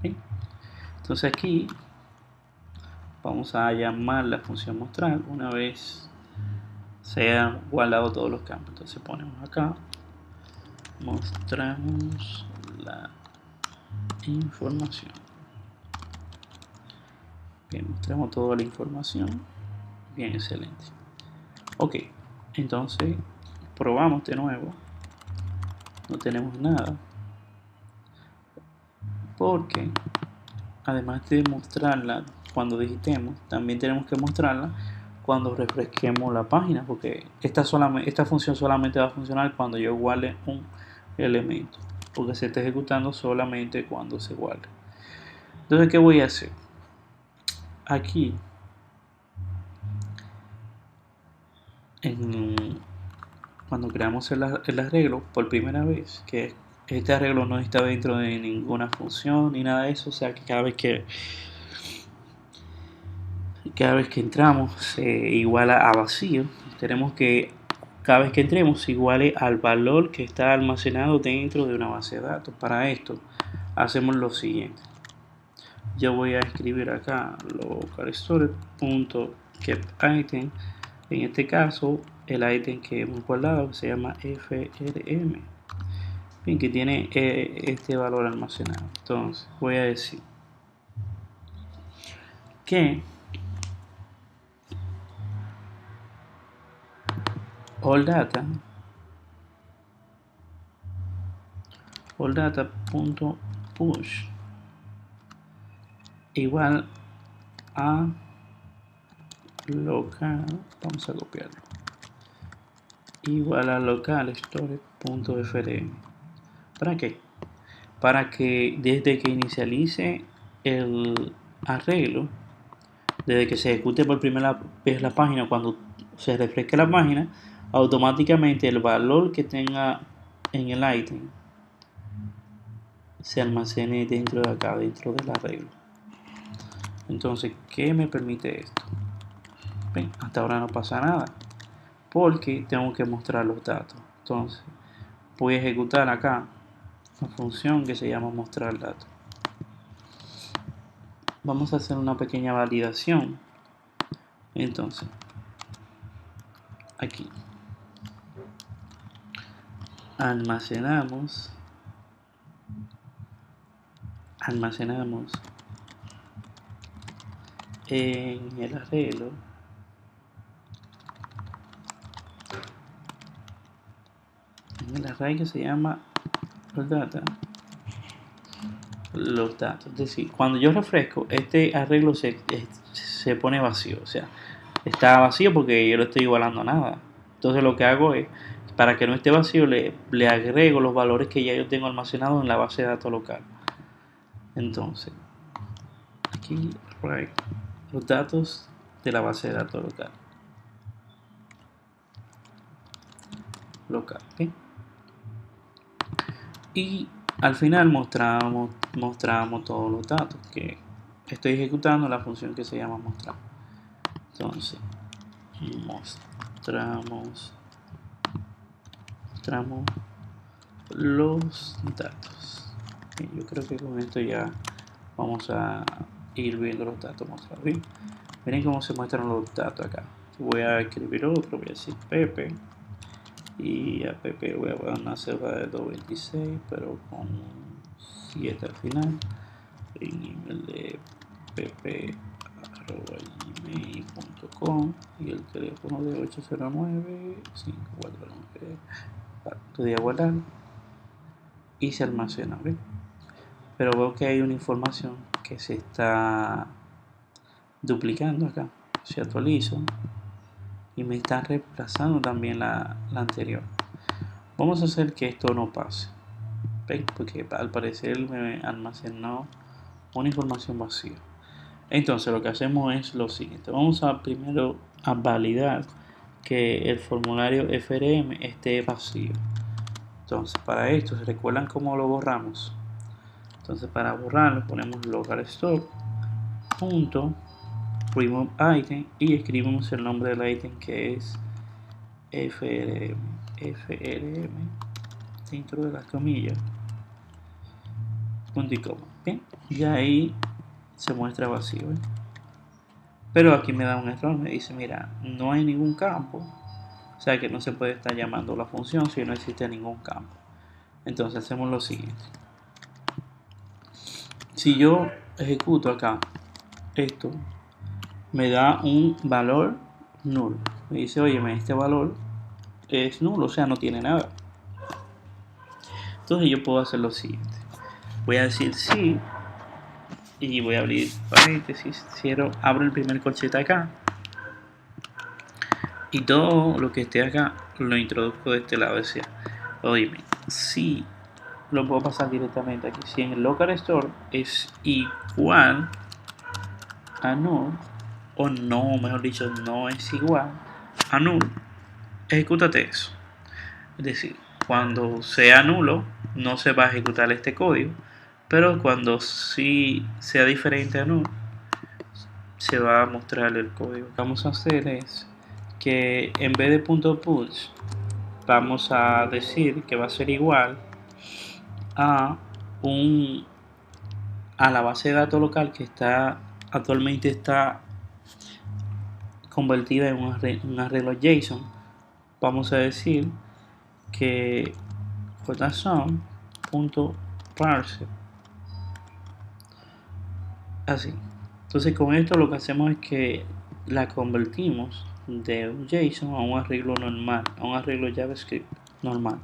¿Bien? Entonces aquí vamos a llamar la función mostrar una vez se hayan guardado todos los campos. Entonces ponemos acá, mostramos la información. Bien, mostramos toda la información. Bien, excelente. Ok, entonces probamos de nuevo. No tenemos nada. Porque además de mostrarla cuando digitemos, también tenemos que mostrarla cuando refresquemos la página. Porque esta función solamente va a funcionar cuando yo guarde un elemento. Porque se está ejecutando solamente cuando se guarde. Entonces, ¿qué voy a hacer? Aquí cuando creamos el arreglo por primera vez, que este arreglo no está dentro de ninguna función ni nada de eso, o sea que cada vez que entramos se iguala a vacío. Tenemos que cada vez que entremos se iguale al valor que está almacenado dentro de una base de datos. Para esto hacemos lo siguiente. Yo voy a escribir acá local storage.getItem. En este caso el ítem que hemos guardado se llama frm, bien, que tiene este valor almacenado. Entonces voy a decir que all data.push igual a local, vamos a copiarlo, igual a local store.frm. ¿Para qué? Para que desde que inicialice el arreglo, desde que se ejecute por primera vez la página, cuando se refresque la página, automáticamente el valor que tenga en el ítem se almacene dentro de acá, dentro del arreglo. Entonces, ¿qué me permite esto? Bien, hasta ahora no pasa nada, porque tengo que mostrar los datos. Entonces, voy a ejecutar acá una función que se llama mostrar datos. Vamos a hacer una pequeña validación. Entonces, aquí almacenamos en el arreglo que se llama los datos. Es decir, cuando yo refresco, este arreglo se pone vacío, o sea, está vacío porque yo no estoy igualando nada. Entonces lo que hago es, para que no esté vacío, le agrego los valores que ya yo tengo almacenados en la base de datos local. Entonces, aquí los datos de la base de datos local, ¿okay? Y al final mostramos todos los datos que estoy ejecutando la función que se llama mostrar. Entonces, mostramos los datos. Yo creo que con esto ya vamos a ir viendo los datos mostrados. ¿Bien? Miren cómo se muestran los datos acá. Voy a escribir otro, voy a decir Pepe. Y a Pepe voy a poner una celda de 226, pero con 7 al final. En email de pepe@gmail.com y el teléfono de 809-549. Voy a guardar y se almacena, ¿ven? Pero veo que hay una información que se está duplicando acá. Se actualizo y me está reemplazando también la anterior. Vamos a hacer que esto no pase, ¿ven? Porque al parecer me almacenó una información vacía. Entonces lo que hacemos es lo siguiente. Vamos a primero a validar que el formulario FRM esté vacío. Entonces para esto, ¿se recuerdan cómo lo borramos? Entonces para borrarlo ponemos local store remove item y escribimos el nombre del item que es FRM dentro de las comillas punto y coma. Bien, y ahí se muestra vacío, ¿eh? Pero aquí me da un error, me dice mira, no hay ningún campo, o sea que no se puede estar llamando la función si no existe ningún campo. Entonces hacemos lo siguiente. Si yo ejecuto acá esto, me da un valor nulo. Me dice, oye, este valor es nulo, o sea, no tiene nada. Entonces yo puedo hacer lo siguiente. Voy a decir sí y voy a abrir paréntesis, abro el primer corchete acá y todo lo que esté acá lo introduzco de este lado. Decía, oye, sí, lo puedo pasar directamente aquí. Si en el local store es igual a null, o no, mejor dicho, no es igual a null, ejecútate eso. Es decir, cuando sea nulo, no se va a ejecutar este código, pero cuando sí sea diferente a null, se va a mostrar el código. Lo que vamos a hacer es que en vez de .push, vamos a decir que va a ser igual a la base de datos local que actualmente está convertida en un arreglo JSON. Vamos a decir que JSON.parse así. Entonces con esto lo que hacemos es que la convertimos de un JSON a un arreglo normal, a un arreglo JavaScript normal.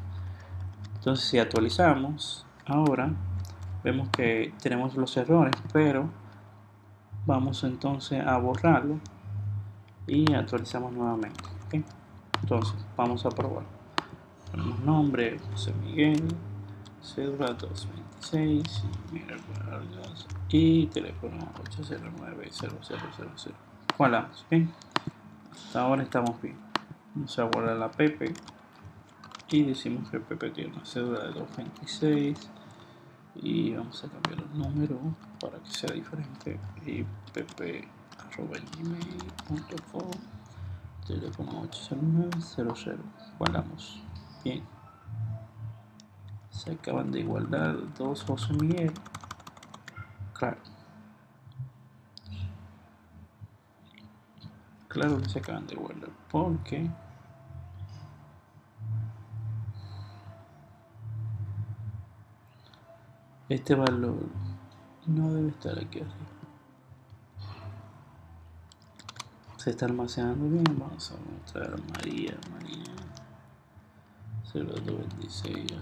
Entonces si actualizamos ahora, vemos que tenemos los errores, pero vamos entonces a borrarlo y actualizamos nuevamente, ¿okay? Entonces, vamos a probar. Ponemos nombre, José Miguel, cédula 226, y teléfono 809-0000. Guardamos, ¿ok? Hasta ahora estamos bien. Vamos a guardar la Pepe y decimos que Pepe tiene una cédula de 226 y vamos a cambiar el número para que sea diferente y pepe@gmail.com, teléfono 809-00. Guardamos. Bien, se acaban de guardar dos José Miguel. Claro que se acaban de guardar porque este valor no debe estar aquí arriba. Se está almacenando bien. Vamos a mostrar a María 0226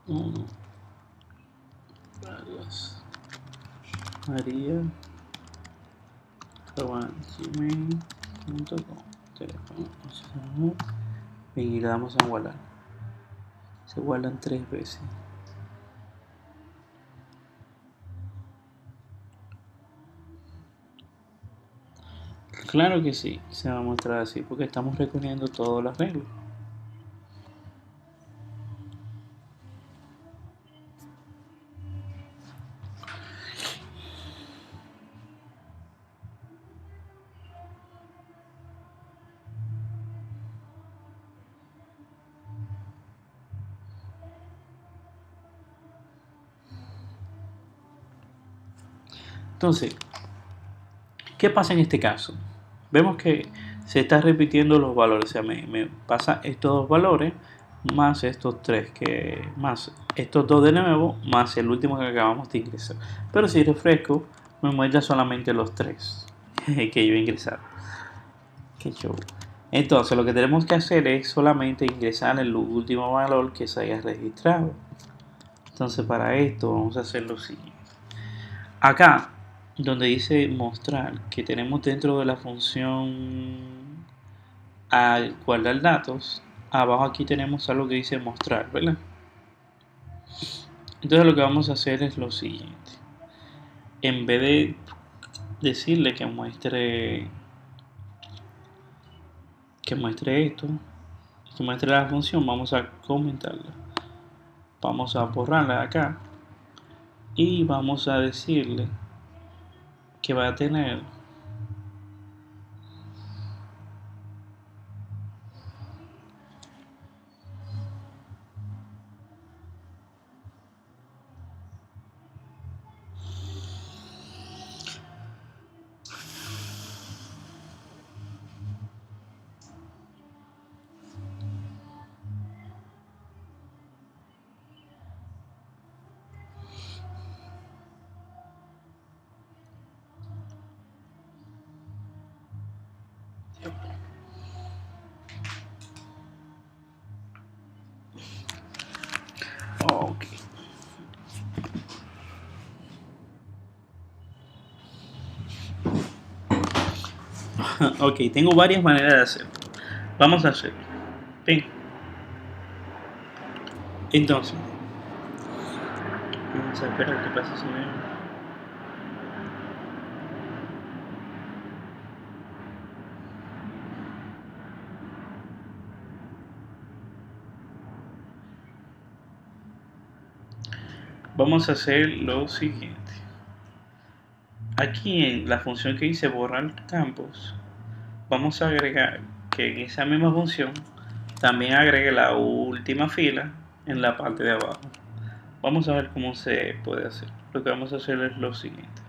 1 varias María gmail.com, teléfono 809. Bien, y le damos a guardar. Se guardan 3 veces. Claro que sí, se va a mostrar así porque estamos recorriendo todas las reglas. Entonces, ¿qué pasa en este caso? Vemos que se están repitiendo los valores, o sea, me pasa estos dos valores más estos tres, más estos dos de nuevo, más el último que acabamos de ingresar. Pero si refresco, me muestra solamente los tres que yo he ingresado. Qué show. Entonces, lo que tenemos que hacer es solamente ingresar el último valor que se haya registrado. Entonces, para esto vamos a hacer lo siguiente. Acá donde dice mostrar, que tenemos dentro de la función al guardar datos, abajo aquí tenemos algo que dice mostrar, ¿verdad? Entonces lo que vamos a hacer es lo siguiente. En vez de decirle que muestre esto, que muestre la función, vamos a comentarla. Vamos a borrarla de acá y vamos a decirle que va a tener ok. Ok, tengo varias maneras de hacerlo. Vamos a hacerlo. Bien. Entonces, vamos a esperar qué pasa si me... Vamos a hacer lo siguiente. Aquí en la función que dice borrar campos, vamos a agregar que en esa misma función también agregue la última fila en la parte de abajo. Vamos a ver cómo se puede hacer. Lo que vamos a hacer es lo siguiente.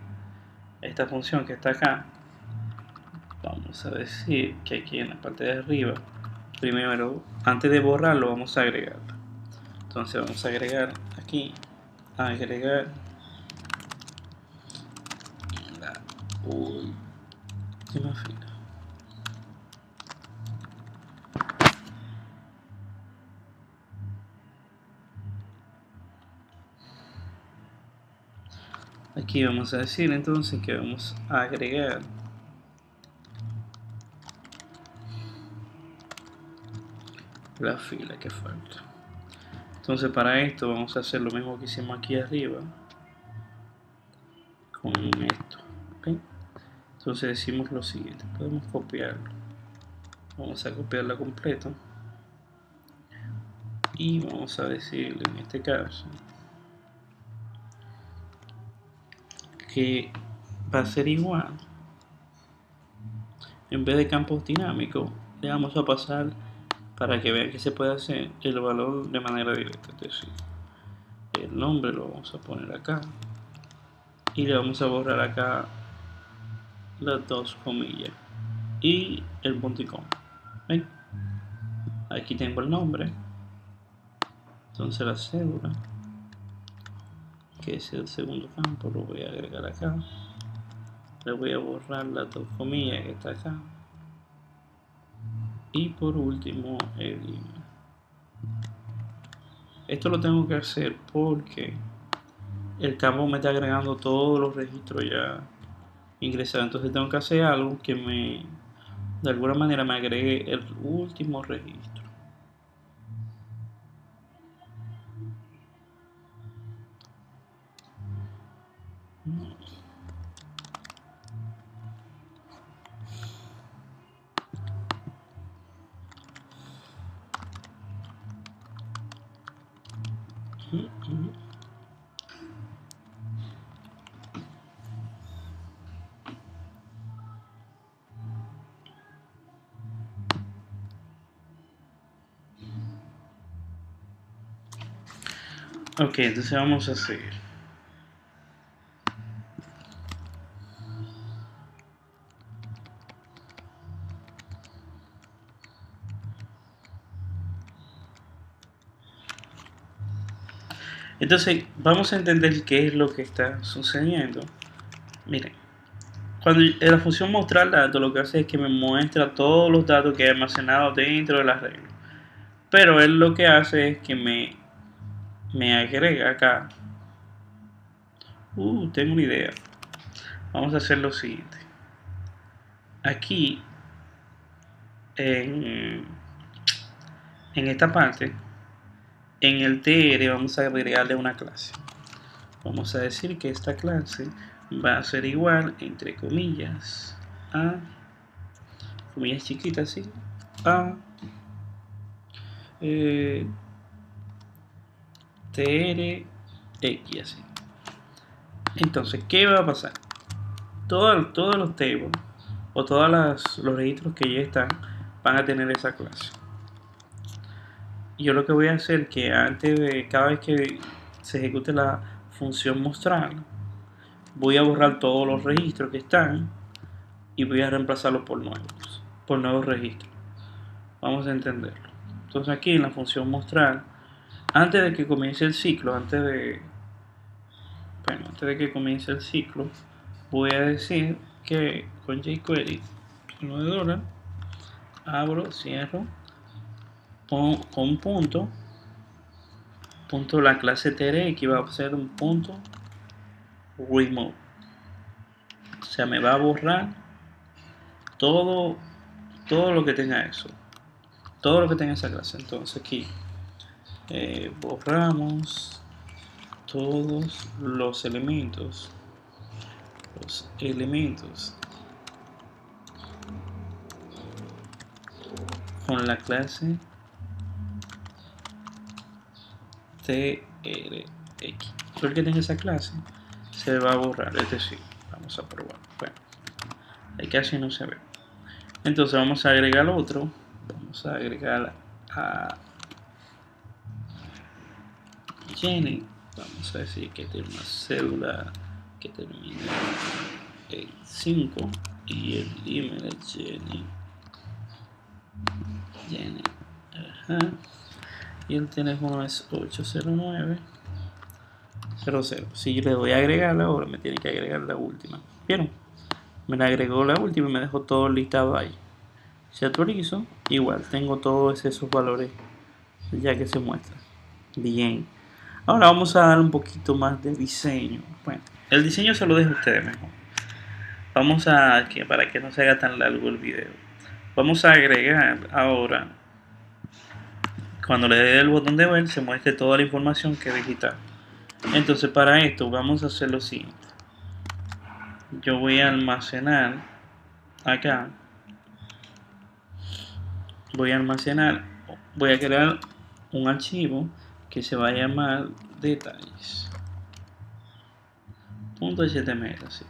Esta función que está acá, vamos a decir que aquí en la parte de arriba, primero, antes de borrarlo, vamos a agregarlo. Entonces vamos a agregar aquí, agregar la última fila. Aquí vamos a decir entonces que vamos a agregar la fila que falta. Entonces para esto vamos a hacer lo mismo que hicimos aquí arriba con esto. ¿Okay? Entonces decimos lo siguiente, podemos copiarlo. Vamos a copiarla completo y vamos a decirle en este caso que va a ser igual, en vez de campos dinámicos le vamos a pasar, para que vean que se puede hacer, el valor de manera directa. Es decir, el nombre lo vamos a poner acá y le vamos a borrar acá las dos comillas y el punto y coma. ¿Ven? Aquí tengo el nombre, entonces la cédula, que es el segundo campo, lo voy a agregar acá, le voy a borrar las dos comillas que está acá y por último el email. Esto lo tengo que hacer porque el campo me está agregando todos los registros ya ingresados, entonces tengo que hacer algo que de alguna manera me agregue el último registro. Ok, entonces vamos a seguir. Entonces vamos a entender qué es lo que está sucediendo. Miren, cuando la función mostrar datos lo que hace es que me muestra todos los datos que he almacenado dentro del arreglo. Pero él lo que hace es que me agrega acá. Tengo una idea. Vamos a hacer lo siguiente. Aquí en esta parte, en el TR vamos a agregarle una clase. Vamos a decir que esta clase va a ser igual, entre comillas, a, comillas chiquitas, ¿sí? A TRX, así. Entonces, ¿qué va a pasar? Todos los tables o todos los registros que ya están van a tener esa clase. Yo lo que voy a hacer es que antes de cada vez que se ejecute la función mostrar, voy a borrar todos los registros que están y voy a reemplazarlos por nuevos registros. Vamos a entenderlo. Entonces aquí en la función mostrar, antes de que comience el ciclo, antes de que comience el ciclo, voy a decir que con jQuery, $, abro, cierro, con punto la clase TRX va a ser un punto remove. O sea, me va a borrar todo lo que tenga eso, todo lo que tenga esa clase. Entonces aquí borramos todos los elementos con la clase TRX. Todo el que tenga esa clase se va a borrar, es decir, vamos a probar. Bueno, ahí casi no se ve. Entonces vamos a agregar otro. Vamos a agregar a Jenny. Vamos a decir que tiene una célula que termina en 5 y el email es Jenny. Ajá. Y el teléfono es 809 00. Si yo le doy a agregar ahora, me tiene que agregar la última. ¿Vieron? Me la agregó la última y me dejó todo listado ahí. Si actualizo, igual tengo todos esos valores ya que se muestran. Bien. Ahora vamos a dar un poquito más de diseño. Bueno, el diseño se lo dejo a ustedes mejor. Vamos a, para que no se haga tan largo el video, vamos a agregar ahora cuando le dé el botón de ver se muestre toda la información que digital. Entonces para esto vamos a hacer lo siguiente. Yo voy a almacenar acá, voy a crear un archivo que se va a llamar detalles.html, así.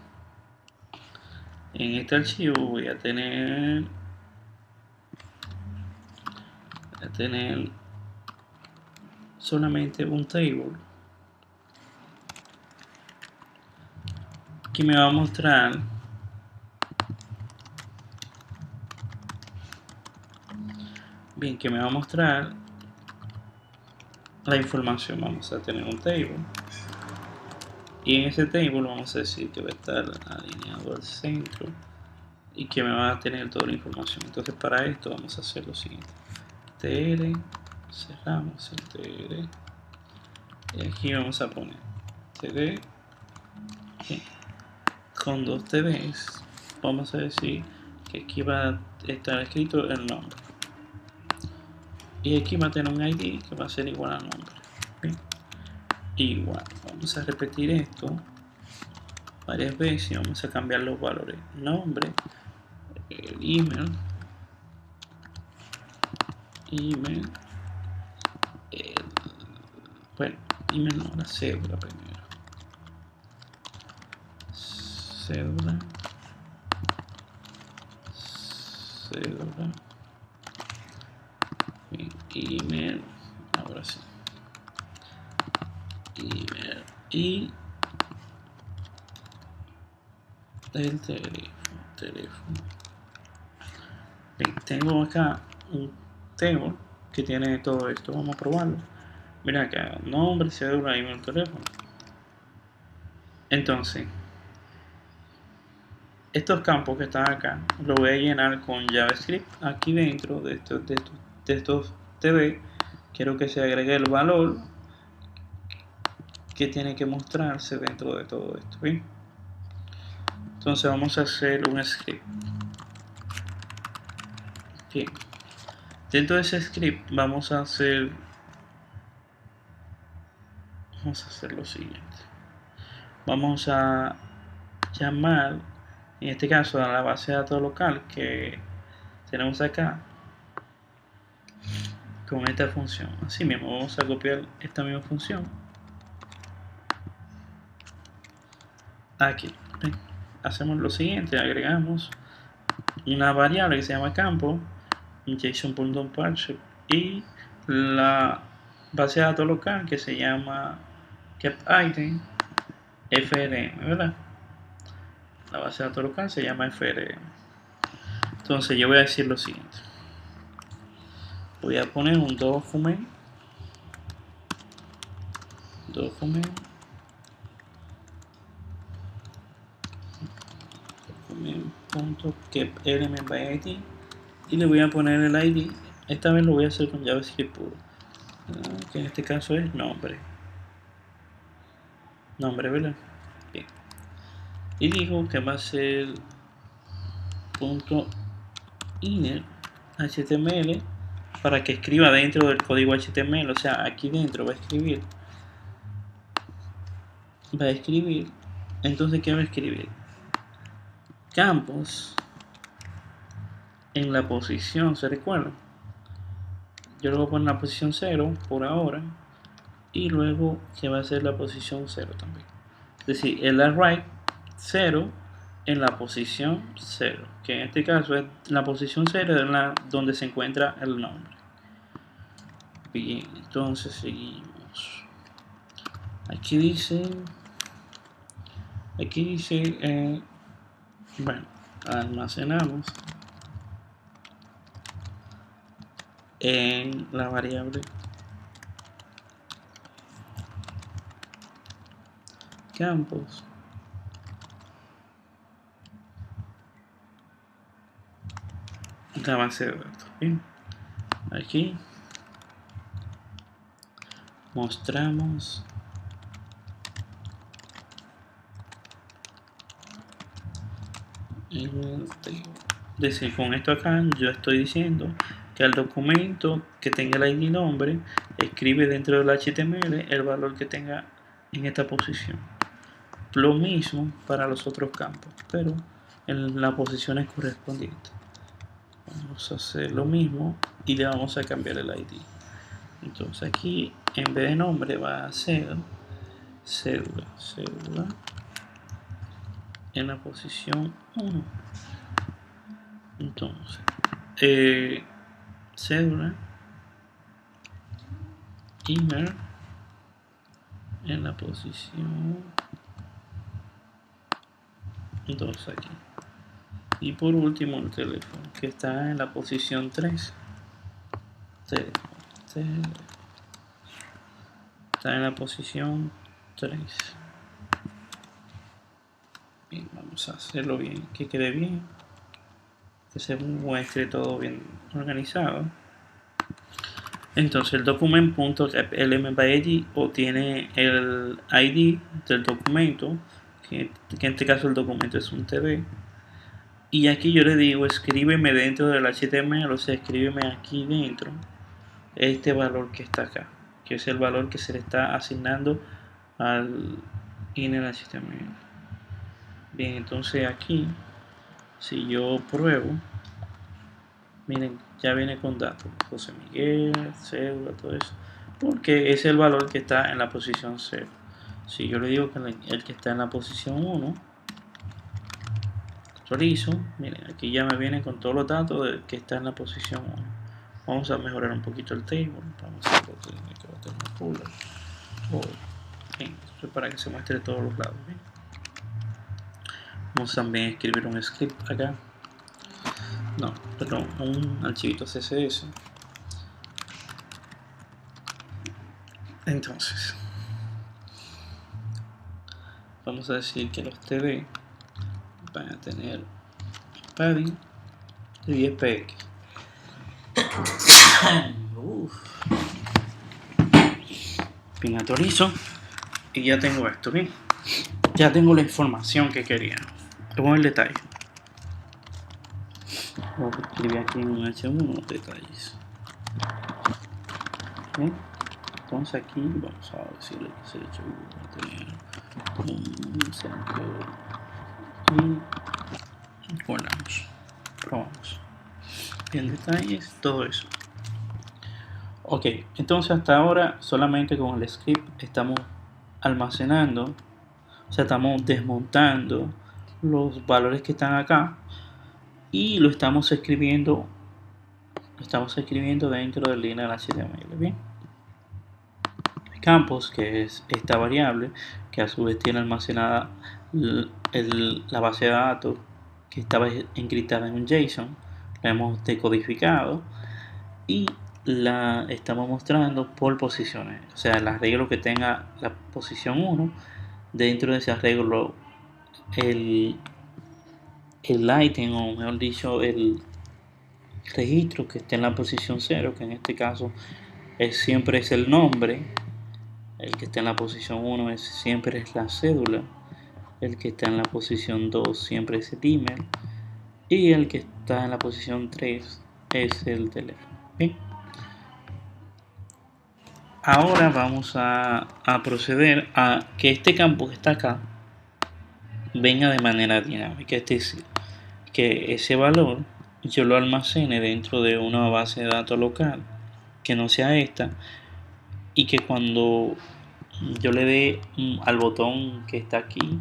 En este archivo voy a tener solamente un table que me va a mostrar la información. Vamos a tener un table y en ese table vamos a decir que va a estar alineado al centro y que me va a tener toda la información. Entonces para esto vamos a hacer lo siguiente: tr, cerramos el tr y aquí vamos a poner td con 2 tds. Vamos a decir que aquí va a estar escrito el nombre y aquí va a tener un id que va a ser igual al nombre. ¿Bien? Igual, vamos a repetir esto varias veces y vamos a cambiar los valores: nombre, el email, bueno, email no, la cédula primero, cédula, email, ahora sí, email y el teléfono. Bien, tengo acá un table que tiene todo esto. Vamos a probarlo. Mira acá, nombre, cédula, email, teléfono. Entonces, estos campos que están acá los voy a llenar con JavaScript. Aquí dentro de estos TD quiero que se agregue el valor que tiene que mostrarse dentro de todo esto. ¿Bien? Entonces vamos a hacer un script. Bien. Dentro de ese script vamos a hacer lo siguiente. Vamos a llamar, en este caso, a la base de datos local que tenemos acá con esta función. Así mismo vamos a copiar esta misma función aquí. ¿Ven? Hacemos lo siguiente: agregamos una variable que se llama campo, JSON.parser, y la base de datos local que se llama getItem frm, ¿verdad? La base de datos local se llama frm. Entonces yo voy a decir lo siguiente: voy a poner un document .getElementById y le voy a poner el id. Esta vez lo voy a hacer con JavaScript puro, que en este caso es nombre, ¿verdad? Bien. Y digo que va a ser .inner HTML para que escriba dentro del código HTML. O sea, aquí dentro va a escribir. Entonces, ¿qué va a escribir? Campos en la posición, ¿se recuerda? Yo lo voy a poner en la posición 0 por ahora, y luego que va a ser la posición 0 también. Es decir, el array 0 en la posición 0, que en este caso es la posición 0 de donde se encuentra el nombre. Bien, entonces seguimos. Aquí dice bueno, almacenamos en la variable campos la base de datos. Bien, aquí mostramos el table. Es decir, con esto acá yo estoy diciendo que al documento que tenga el ID nombre, escribe dentro del HTML el valor que tenga en esta posición. Lo mismo para los otros campos, pero en las posiciones correspondientes. Vamos a hacer lo mismo y le vamos a cambiar el ID. Entonces aquí en vez de nombre va a ser cédula en la posición 1. Entonces cédula email en la posición, entonces aquí, y por último el teléfono que está en la posición 3. Está en la posición 3. Bien, vamos a hacerlo bien, que quede bien, que se muestre todo bien organizado. Entonces el document.lm.id obtiene el ID del documento, que en este caso el documento es un TB. Y aquí yo le digo, escríbeme dentro del HTML, o sea, escríbeme aquí dentro este valor que está acá, que es el valor que se le está asignando al en el HTML. Bien, entonces aquí, si yo pruebo, miren, ya viene con datos, José Miguel, cédula, todo eso, porque es el valor que está en la posición 0. Si yo le digo que el que está en la posición 1, actualizo, miren, aquí ya me viene con todos los datos de que está en la posición 1. Vamos a mejorar un poquito el table, vamos a tener para que se muestre de todos los lados. ¿Bien? Vamos también a escribir un script acá. No, perdón, un archivito CSS. Entonces, vamos a decir que los TD van a tener padding de 10 px. Bien, actualizo y ya tengo esto. Bien, ya tengo la información que quería. Vamos el detalle. Voy a escribir aquí en un H1 detalles. ¿Bien? Entonces aquí vamos a decirle que se ha hecho un centro y guardamos, probamos. Bien, detalles, todo eso. Ok, entonces hasta ahora solamente con el script estamos almacenando, o sea, estamos desmontando los valores que están acá y lo estamos escribiendo dentro del línea del HTML. Bien, campos, que es esta variable que a su vez tiene almacenada la base de datos que estaba encriptada en un JSON, la hemos decodificado y la estamos mostrando por posiciones, o sea, el arreglo que tenga la posición 1, dentro de ese arreglo el ítem, o mejor dicho el registro que esté en la posición 0, que en este caso siempre es el nombre. El que está en la posición 1 siempre es la cédula. El que está en la posición 2 siempre es el email. Y el que está en la posición 3 es el teléfono. ¿Bien? Ahora vamos a proceder a que este campo que está acá venga de manera dinámica. Es decir, que ese valor yo lo almacene dentro de una base de datos local que no sea esta, y que cuando yo le dé al botón que está aquí,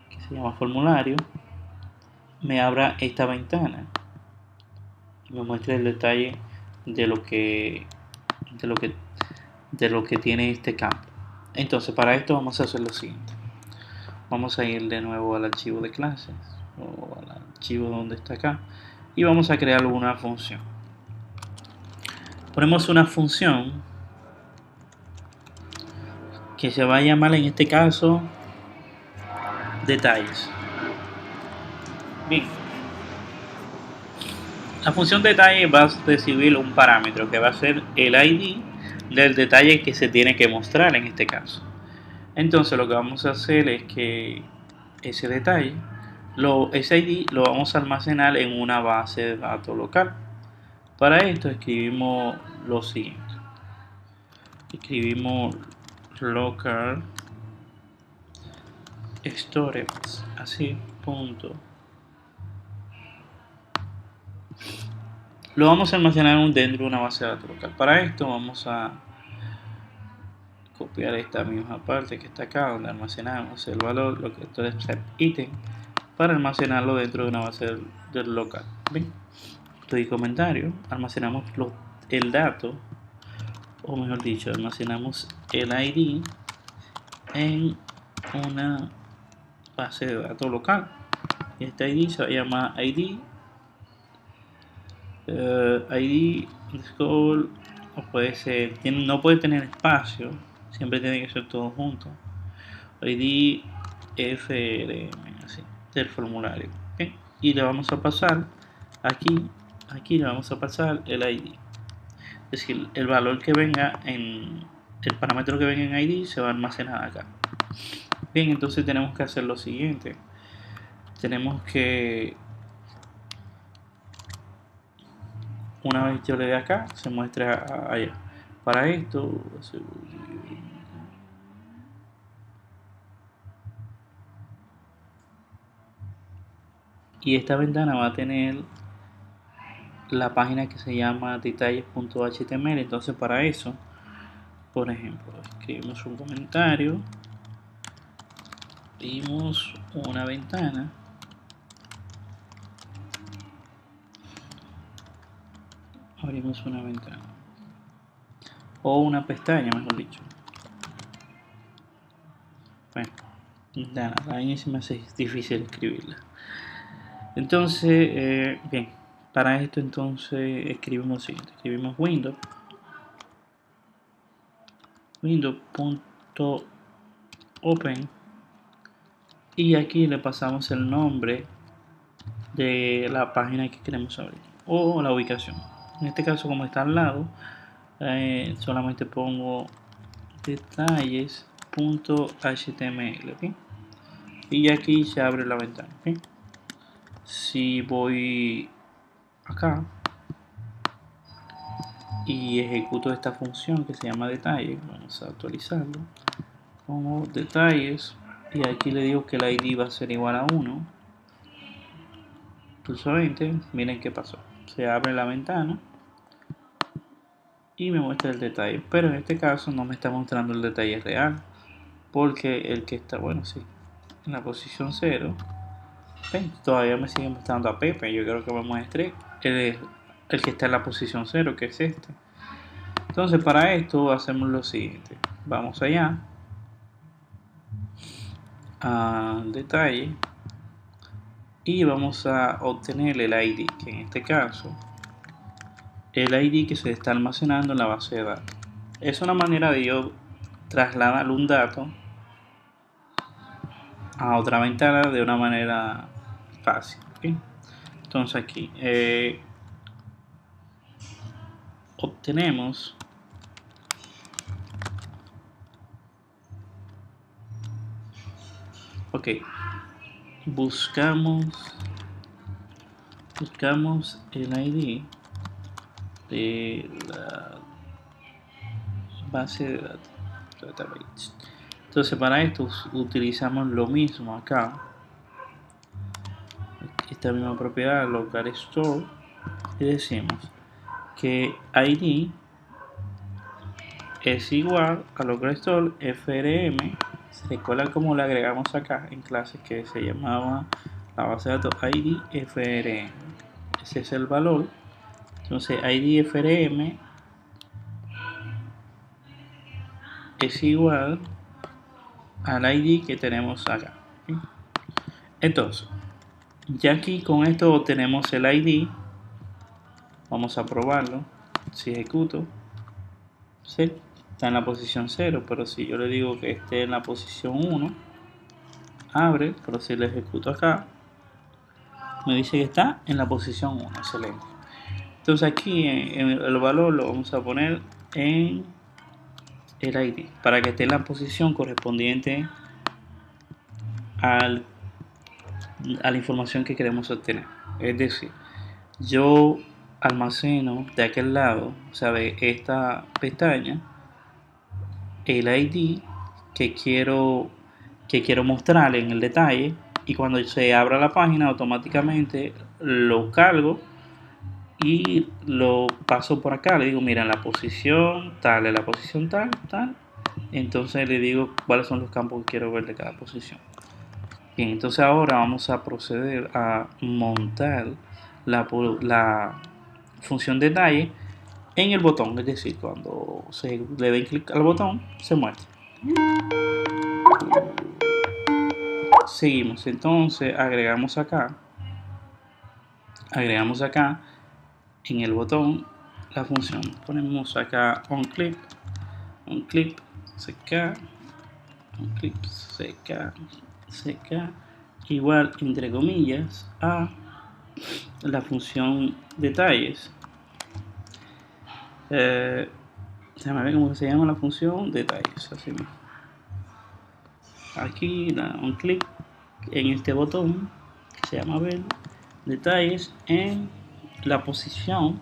que se llama formulario, me abra esta ventana y me muestre el detalle de lo que tiene este campo. Entonces, para esto vamos a hacer lo siguiente. Vamos a ir de nuevo al archivo de clases, o al archivo donde está acá, y vamos a crear una función. Ponemos una función que se va a llamar en este caso detalles. Bien, la función detalle va a recibir un parámetro que va a ser el ID del detalle que se tiene que mostrar en este caso. Entonces lo que vamos a hacer es que ese detalle, ese ID lo vamos a almacenar en una base de datos local. Para esto escribimos lo siguiente. Escribimos local storage, así, punto. Lo vamos a almacenar dentro de una base de datos local. Para esto vamos a copiar esta misma parte que está acá, donde almacenamos el valor, lo que esto es set item, para almacenarlo dentro de una base del local. Bien, estoy comentario, almacenamos el dato, o mejor dicho, almacenamos el ID en una base de datos local. Y este ID se va a llamar ID underscore, no puede tener espacio, siempre tiene que ser todo junto. ID FRM, así, del formulario. ¿Okay? Y le vamos a pasar aquí le vamos a pasar el ID. Es decir, el valor que venga el parámetro que venga en ID se va a almacenar acá. Bien, entonces tenemos que hacer lo siguiente. Tenemos que, una vez yo le dé acá, se muestra allá. Para esto, y esta ventana va a tener la página que se llama detalles.html. entonces para eso, por ejemplo, escribimos un comentario, abrimos una ventana, o una pestaña, mejor dicho. Bueno, nada, a mí se me hace difícil escribirla. Entonces, bien, para esto entonces escribimos lo siguiente. Escribimos windows.open, y aquí le pasamos el nombre de la página que queremos abrir o la ubicación. En este caso, como está al lado, solamente pongo detalles.html, ¿okay? Y aquí se abre la ventana. ¿Okay? Si voy acá y ejecuto esta función que se llama detalles, vamos a actualizarlo, pongo detalles y aquí le digo que el ID va a ser igual a 1. Pulso Enter, miren qué pasó, se abre la ventana y me muestra el detalle, pero en este caso no me está mostrando el detalle real, porque el que está, bueno, sí, en la posición 0, ¿ven? Todavía me sigue mostrando a Pepe. Yo creo que me muestre el que está en la posición 0, que es este. Entonces para esto hacemos lo siguiente, vamos allá al detalle y vamos a obtener el ID, que en este caso el ID que se está almacenando en la base de datos. Es una manera de yo trasladar un dato a otra ventana de una manera fácil. ¿Okay? Entonces aquí obtenemos buscamos el ID de la base de datos. Entonces para esto utilizamos lo mismo acá, esta misma propiedad local store, y decimos que ID es igual a local store frm. Se recuerda cómo le agregamos acá en clases que se llamaba la base de datos ID frm. Ese es el valor. Entonces ID frm es igual al ID que tenemos acá. ¿Sí? Entonces, ya aquí con esto obtenemos el ID. Vamos a probarlo. Si ejecuto, ¿sí? Está en la posición 0, pero si yo le digo que esté en la posición 1, abre, pero si le ejecuto acá, me dice que está en la posición 1. Excelente. Entonces aquí el valor lo vamos a poner en el ID para que esté en la posición correspondiente a la información que queremos obtener. Es decir, yo almaceno de aquel lado, o sea, de esta pestaña, el ID que quiero mostrar en el detalle, y cuando se abra la página automáticamente lo cargo y lo paso por acá. Le digo, mira, la posición tal, en la posición tal, tal. Entonces le digo cuáles son los campos que quiero ver de cada posición. Bien, entonces ahora vamos a proceder a montar la función detalle en el botón, es decir, cuando se le dé clic al botón se muestra. Seguimos, entonces agregamos acá en el botón la función, ponemos acá onClip, CK, onClip, CK, igual entre comillas a la función detalles. Déjame ver cómo se llama la función detalles, así mismo. Aquí da un clic en este botón que se llama ver detalles en la posición.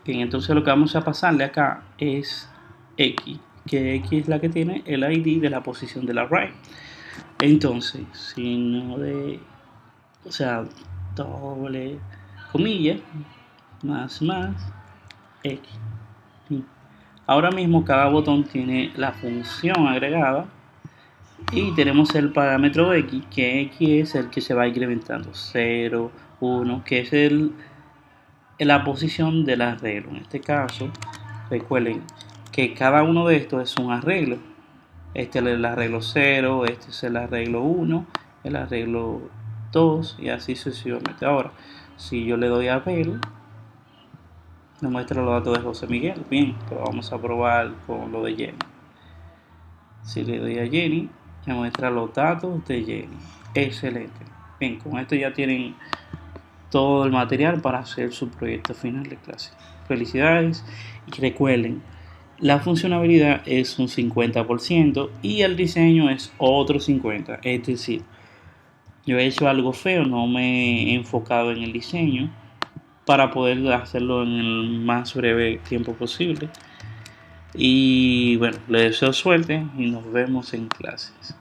Bien, entonces lo que vamos a pasarle acá es X, que X es la que tiene el ID de la posición del array. Entonces, si no de, o sea, doble comilla más X. Ahora mismo cada botón tiene la función agregada y tenemos el parámetro X, que X es el que se va incrementando, 0, 1, que es la posición del arreglo. En este caso, recuerden que cada uno de estos es un arreglo. Este es el arreglo 0, este es el arreglo 1, el arreglo 2 y así sucesivamente. Ahora, si yo le doy a ver, me muestra los datos de José Miguel. Bien, pero vamos a probar con lo de Jenny. Si le doy a Jenny, me muestra los datos de Jenny. Excelente. Bien, con esto ya tienen todo el material para hacer su proyecto final de clase. Felicidades y recuerden, la funcionalidad es un 50% y el diseño es otro 50%. Es decir, yo he hecho algo feo, no me he enfocado en el diseño para poder hacerlo en el más breve tiempo posible. Y bueno, les deseo suerte y nos vemos en clases.